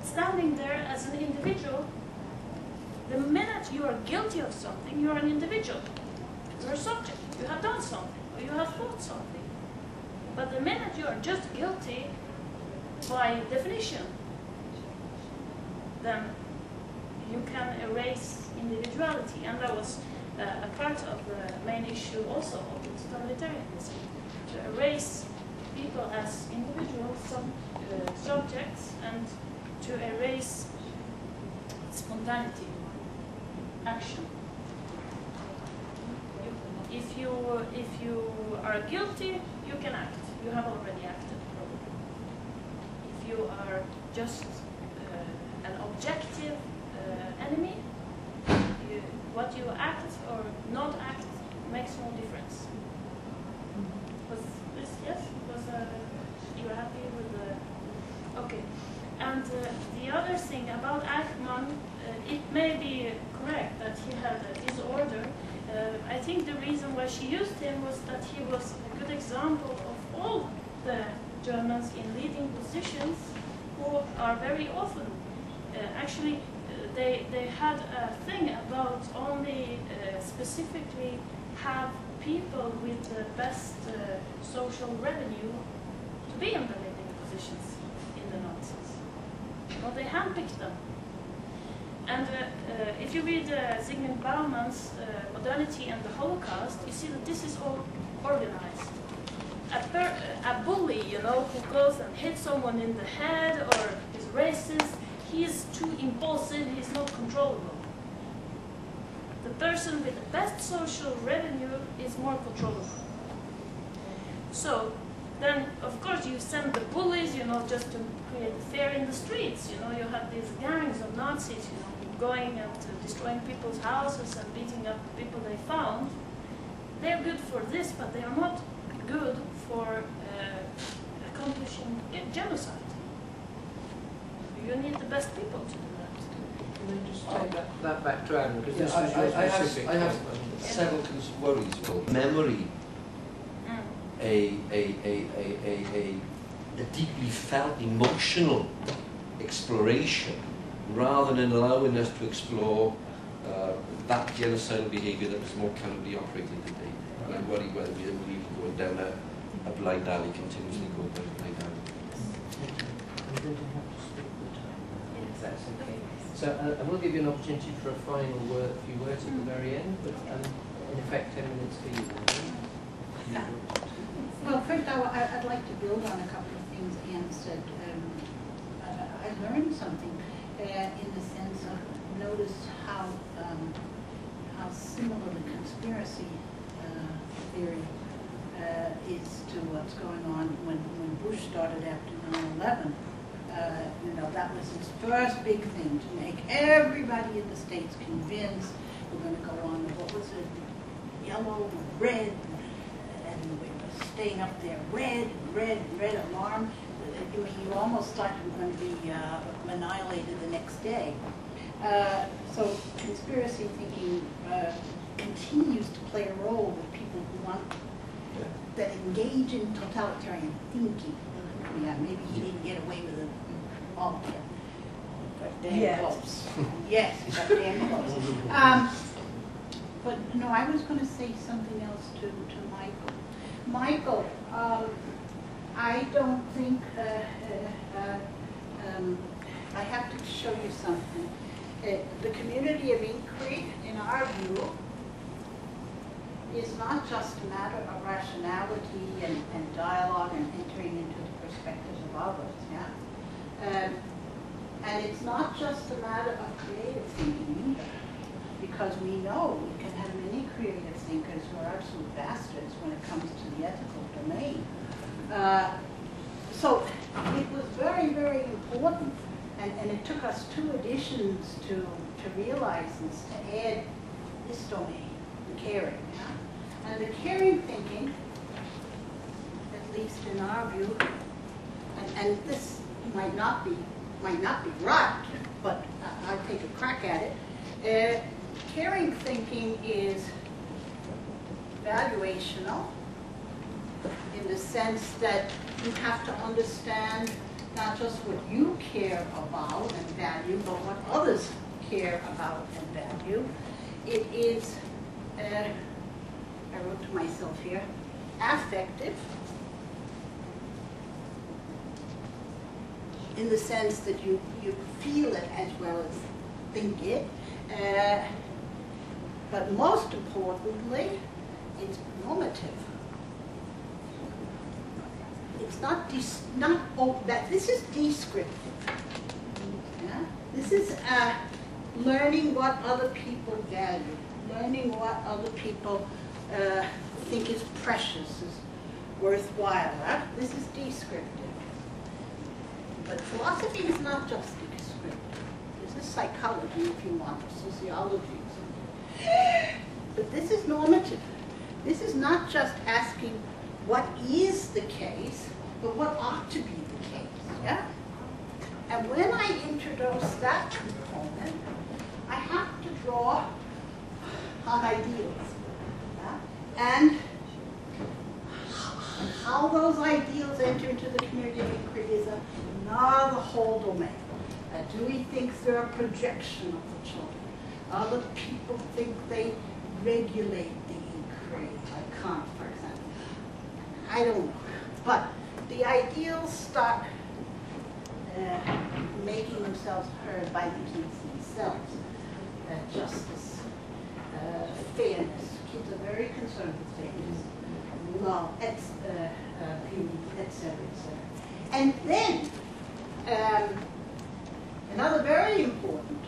standing there as an individual. The minute you are guilty of something, you are an individual. You are a subject. You have done something, or you have thought something. But the minute you are just guilty, by definition, then you can erase individuality. And that was a part of the main issue also of totalitarianism, to erase people as individuals, subjects, and to erase spontaneity, action. If you are guilty, you can act. You have already acted, probably. If you are just an objective enemy, what you act or not act makes no difference. Was this, yes? You were happy with the... Okay. And the other thing about Eichmann, it may be correct that he had a disorder. I think the reason why she used him was that he was a good example of all the Germans in leading positions who are very often, actually, they had a thing about only specifically have people with the best social revenue to be in the leading positions in the Nazis. Well, they handpicked them. And if you read Zygmunt Bauman's Modernity and the Holocaust, you see that this is all organized. A bully, you know, who goes and hits someone in the head or is racist, he is too impulsive, he's not controllable. The person with the best social revenue is more controllable. So then, of course, you send the bullies, you know, just to create fear in the streets. You know, you have these gangs of Nazis, you know, going and destroying people's houses and beating up the people they found. They're good for this, but they are not good for accomplishing genocide. You need the best people to do that. Can I just take that back to Adam, because this was your specific I have point. several worries. Well, memory, a deeply felt emotional exploration, rather than allowing us to explore that genocidal behaviour that was more currently operating today. And I worry whether we are going down a blind alley, continuously going down a blind alley. I'm going to have to speak the time, if that's okay. So I will give you an opportunity for a final few words at the very end, but in effect 10 minutes for you. Well, first I'd like to build on a couple of things Anne said. I learned something in the sense of notice how similar the conspiracy theory is to what's going on when Bush started after 9/11. You know, that was his first big thing, to make everybody in the States convinced we're going to go on, what was it, yellow, red, and we were staying up there, red alarm. You almost thought you were going to be annihilated the next day. So conspiracy thinking continues to play a role with people who want, that engage in totalitarian thinking. Yeah, maybe he didn't get away with it all of it. But damn close. Yes, but damn close. But no, I was going to say something else to Michael. Michael, I don't think, I have to show you something. The community of inquiry, in our view, is not just a matter of rationality and dialogue and entering into the perspectives of others, yeah? And it's not just a matter of creative thinking either, because we know we can have many creative thinkers who are absolute bastards when it comes to the ethical domain. So it was very, very important, and it took us 2 editions to realize this, to add this domain, the caring. Yeah? And the caring thinking, at least in our view, and this might not be right, but I'll take a crack at it. Caring thinking is valuational in the sense that you have to understand not just what you care about and value, but what others care about and value. It is, I wrote to myself here, affective, in the sense that you feel it as well as think it. But most importantly, it's normative. It's not this is descriptive. Yeah? This is learning what other people value, learning what other people think is precious, is worthwhile. Right? This is descriptive. But philosophy is not just descriptive. This is psychology, if you want, or sociology. But this is normative. This is not just asking what is the case, but what ought to be the case. Yeah? And when I introduce that component, I have to draw on ideals. Yeah? And how those ideals enter into the community of inquiry is another whole domain. Do we think they're a projection of the children? Other people think they regulate the inquiry, like Kant, for example. I don't know. But the ideals start making themselves heard by the kids themselves. Justice, fairness. Kids are very concerned with fairness. Love, beauty, etc., etc. And then, another very important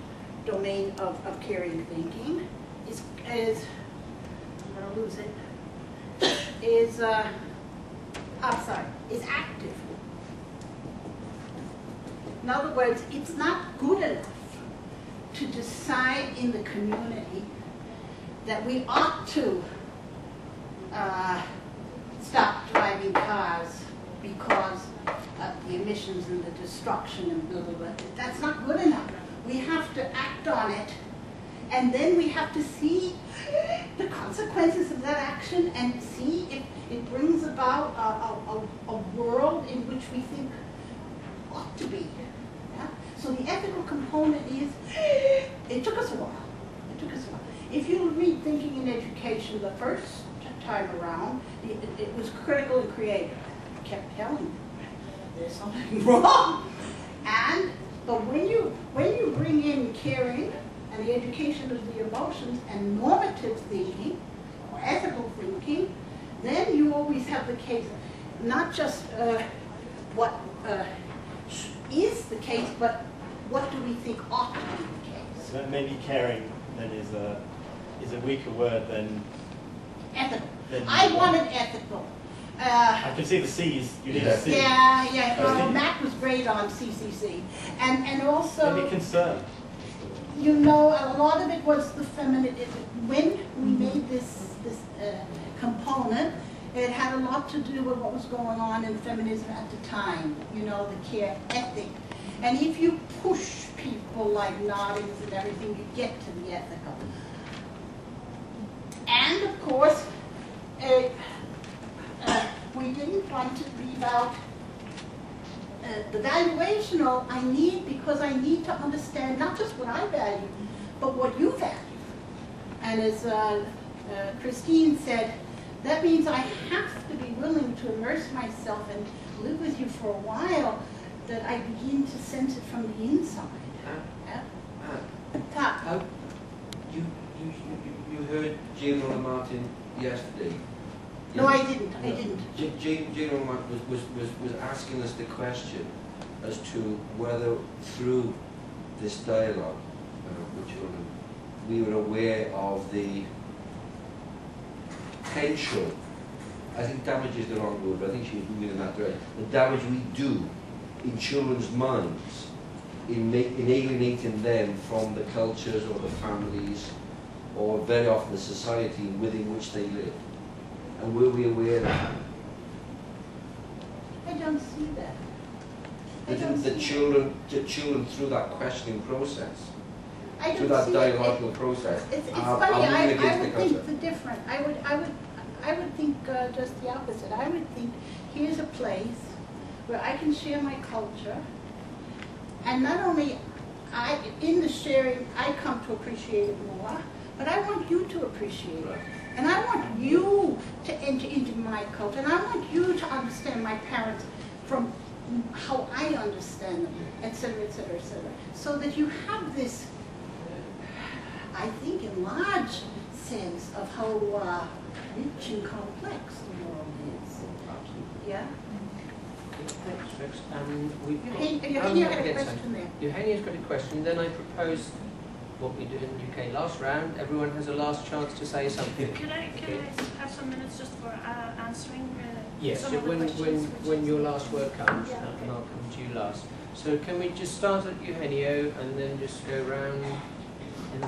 domain of caring thinking is I'm going to lose it, is active. In other words, it's not good enough to decide in the community that we ought to stop driving cars because of the emissions and the destruction and blah, blah, blah. That's not good enough. We have to act on it, and then we have to see the consequences of that action and see if it brings about a world in which we think ought to be. Yeah? So the ethical component is, it took us a while. It took us a while. If you read Thinking in Education the first time around, it was critical and creative. I kept telling you, there's something wrong. But when you bring in caring and the education of the emotions and normative thinking or ethical thinking, then you always have the case, not just what is the case, but what do we think ought to be the case. So maybe caring then is a weaker word than ethical. I wanted ethical. I can see the C's. You need a C. Yeah. Well, Matt was great on CCC, and also. Maybe concern. You know, a lot of it was the feminine. When we made this component, it had a lot to do with what was going on in feminism at the time. You know, the care ethic, and if you push people like Noddings and everything, you get to the ethical. And of course, we didn't want to leave out the valuational I need, because I need to understand not just what I value, but what you value. And as Christine said, that means I have to be willing to immerse myself and live with you for a while, that I begin to sense it from the inside. How you heard Jane Roller Martin yesterday? No, I didn't. I didn't. Jane Roller Martin was asking us the question as to whether through this dialogue with children we were aware of the potential, I think damage is the wrong word, but I think she was moving in that direction, the damage we do in children's minds in alienating them from the cultures or the families or very often the society within which they live. And were we aware of that? I don't see that. The children through that questioning process, I don't through that see dialogical process, It's are funny. moving I against would the culture. think the different. I would think just the opposite. I would think here's a place where I can share my culture, and not only in the sharing I come to appreciate it more, but I want you to appreciate it. And I want you to enter into my culture, and I want you to understand my parents from how I understand them, etc., etc., etc. So that you have this, I think, enlarged sense of how rich and complex the world is. Yeah? Thanks, Rex. Eugenia had a question there. Eugenia's got a question. Then I propose what we did in the UK last round. Everyone has a last chance to say something. Can I have some minutes just for answering Yes, some so of the questions? when your last word comes, Yeah, and I'll come to you last. So can we just start at Eugenio and then just go round in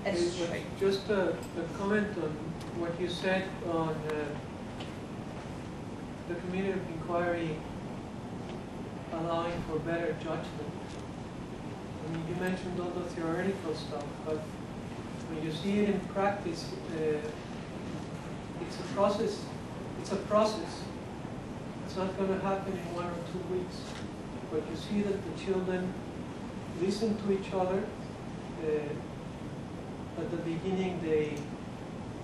this shape? Just a comment on what you said on the community of inquiry allowing for better judgment. I mean, you mentioned all the theoretical stuff, but when you see it in practice, it's a process. It's a process. It's not going to happen in 1 or 2 weeks. But you see that the children listen to each other. At the beginning, they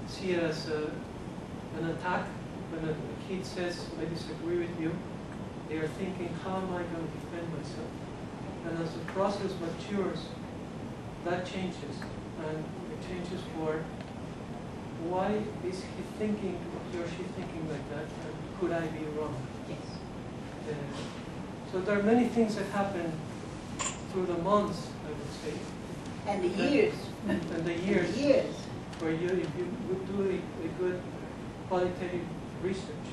see it as an attack. When a kid says, "I disagree with you," they are thinking, "How am I going to defend myself?" And as the process matures, that changes. And it changes for why is he or she thinking like that? And could I be wrong? Yes. So there are many things that happen through the months, I would say. And the years. And the years. And the years. Where if you would do a good qualitative research,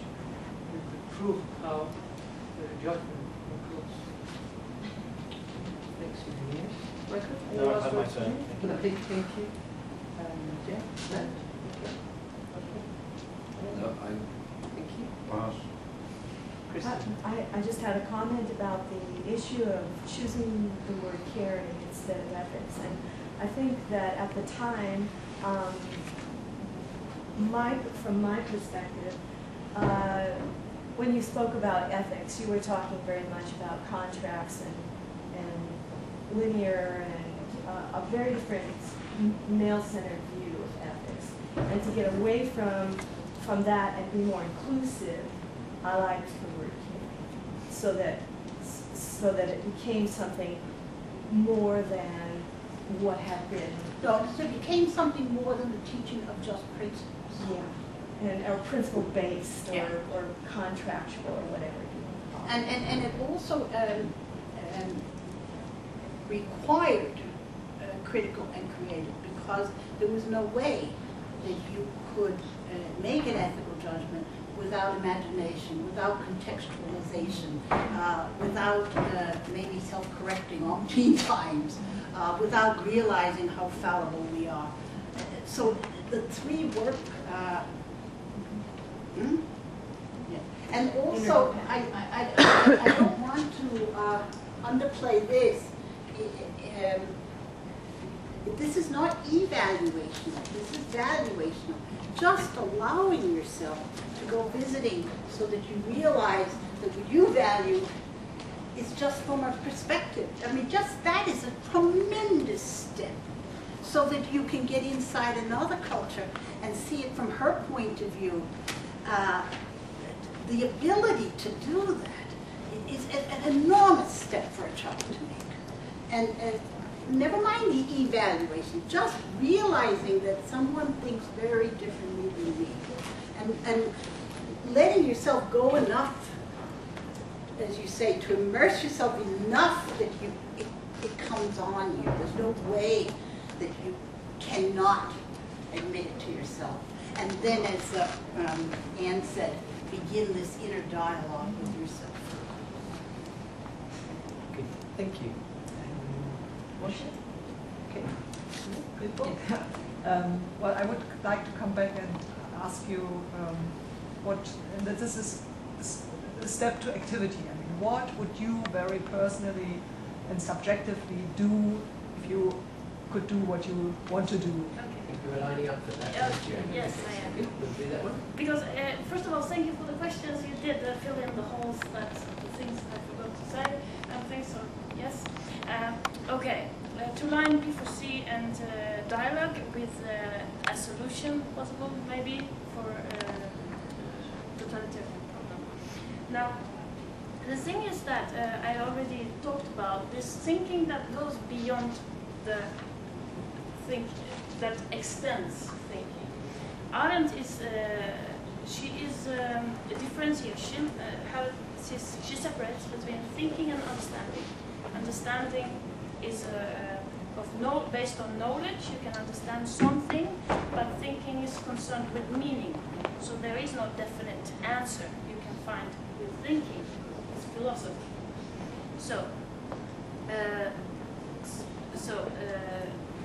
you could prove how the judgment improves. Thanks, Eugenio. Michael? No, I've had my turn. Lovely, thank you. Yeah, no? No, I'm Thank you. pass. Kristen? I just had a comment about the issue of choosing the word caring instead of ethics. And I think that at the time, from my perspective, when you spoke about ethics, you were talking very much about contracts and linear and a very different male-centered view of ethics. And to get away from that and be more inclusive, I liked the word caring, so that it became something more than what had been. No, so it became something more than the teaching of just principles. Yeah, and or principle-based or, Yeah. or contractual or whatever you want to call it. And it also required critical and creative, because there was no way that you could make an ethical judgment without imagination, without contextualization, without maybe self-correcting umpteen times, without realizing how fallible we are. So the three work. Yeah. And also, I don't want to underplay this. This is not evaluational, this is valuational. Just allowing yourself to go visiting so that you realize that what you value is just from a perspective. I mean, just that is a tremendous step so that you can get inside another culture and see it from her point of view. The ability to do that is an enormous step for a child to make. And never mind the evaluation, just realizing that someone thinks very differently than me. And letting yourself go enough, as you say, to immerse yourself enough that it comes on you. There's no way that you cannot admit it to yourself. And then, as Anne said, begin this inner dialogue with yourself. Good. Thank you. Okay. Good book. Well, I would like to come back and ask you and this is a step to activity. I mean, what would you very personally and subjectively do if you could do what you want to do? Okay. You were lining up for that. Yes, I am. Good. We'll do that one. Because, first of all, thank you for the questions you did fill in the holes that the things I forgot to say and things. So, yes. Okay. To line P4C and dialogue with a solution possible, maybe, for totalitarian problem. Now, the thing is that I already talked about this thinking that goes beyond the think that extends thinking. Arendt is she is a differentiation. She separates between thinking and understanding. Understanding is based on knowledge. You can understand something, but thinking is concerned with meaning. So there is no definite answer you can find with thinking. It's philosophy. So,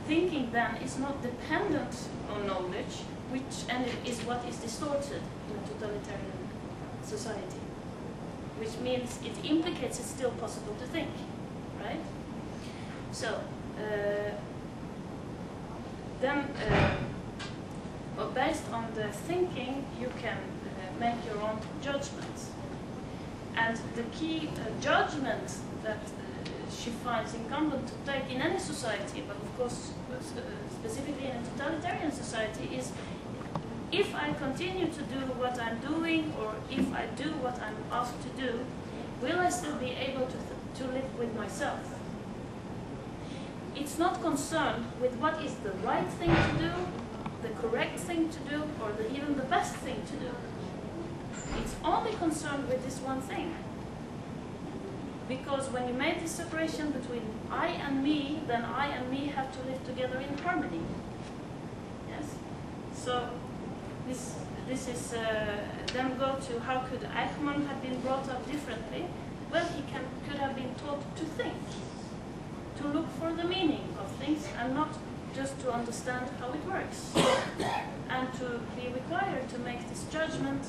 thinking then is not dependent on knowledge, and it is what is distorted in a totalitarian society, which means it implicates it's still possible to think, right? So, based on the thinking, you can make your own judgments. And the key judgment that she finds incumbent to take in any society, but of course specifically in a totalitarian society, is if I continue to do what I'm doing, or if I do what I'm asked to do, will I still be able to live with myself? It's not concerned with what is the right thing to do, the correct thing to do, or even the best thing to do. It's only concerned with this one thing. Because when you make this separation between I and me, then I and me have to live together in harmony. Yes? So this is then go to how could Eichmann have been brought up differently? Well, he could have been taught to think, to look for the meaning of things, and not just to understand how it works, and to be required to make this judgment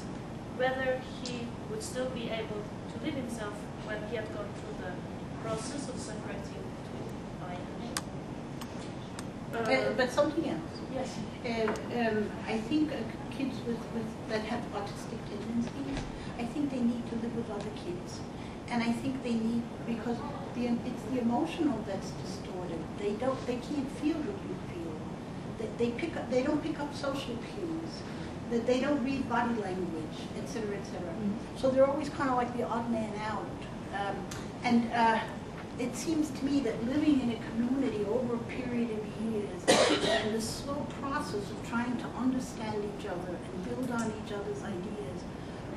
whether he would still be able to live himself when he had gone through the process of separating between I and me. But something else. Yes. I think kids that have autistic tendencies, I think they need to live with other kids. And I think they need, because it's the emotional that's distorted. They can't feel what you feel. They don't pick up social cues. That they don't read body language, etc., etc. So they're always kind of like the odd man out. It seems to me that living in a community over a period of years and the slow process of trying to understand each other and build on each other's ideas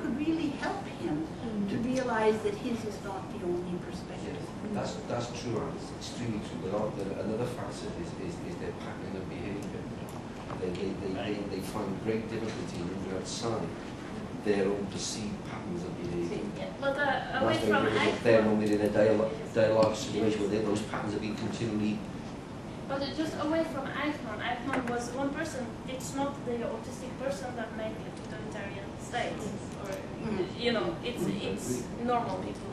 could really help him to realize that his is not the only perspective. Yes, that's true, and it's extremely true. Another facet is their pattern of behaviour. They find great difficulty in moving outside their own perceived patterns of behaviour. Yeah, but away from them when they're in a dialogue situation where those patterns have been continually. But just away from Eichmann. Eichmann was one person. It's not the autistic person that made a totalitarian state, or it's normal people.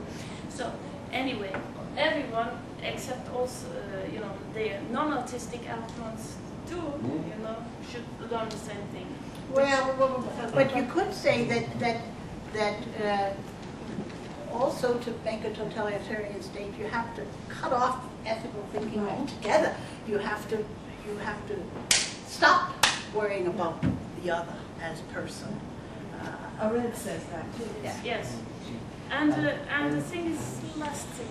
So anyway, everyone except also the non-autistic Eichmanns too, should learn the same thing. Well, but you could say that also to make a totalitarian state, you have to cut off ethical thinking altogether. You have to you have to stop worrying about the other as person. Arendt says that too. Yeah. Yes. And the thing is, last thing,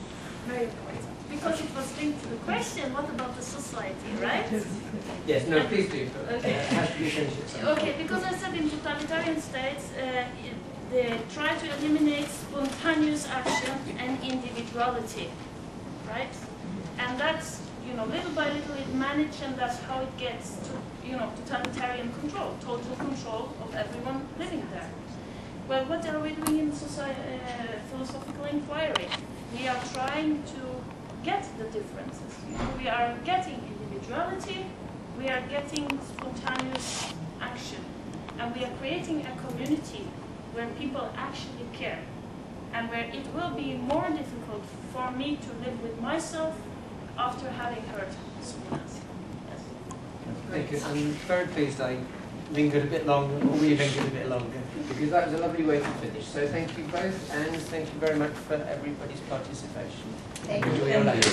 very important, because it was linked to the question, what about the society, right? Yes, no, please do. Okay. Have to finish it. Okay, because I said in totalitarian states, they try to eliminate spontaneous action and individuality, right? And that's, little by little it managed, and that's how it gets to, totalitarian control, total control of everyone living there. Well, what are we doing in philosophical inquiry? We are trying to get the differences. We are getting individuality, we are getting spontaneous action, and we are creating a community where people actually care, and where it will be more difficult for me to live with myself after having hurt someone else. Yes. Thank you. I'm very pleased I lingered a bit longer, or we lingered a bit longer, because that was a lovely way to finish. So thank you both, and thank you very much for everybody's participation. Thank you. Enjoy your lunch.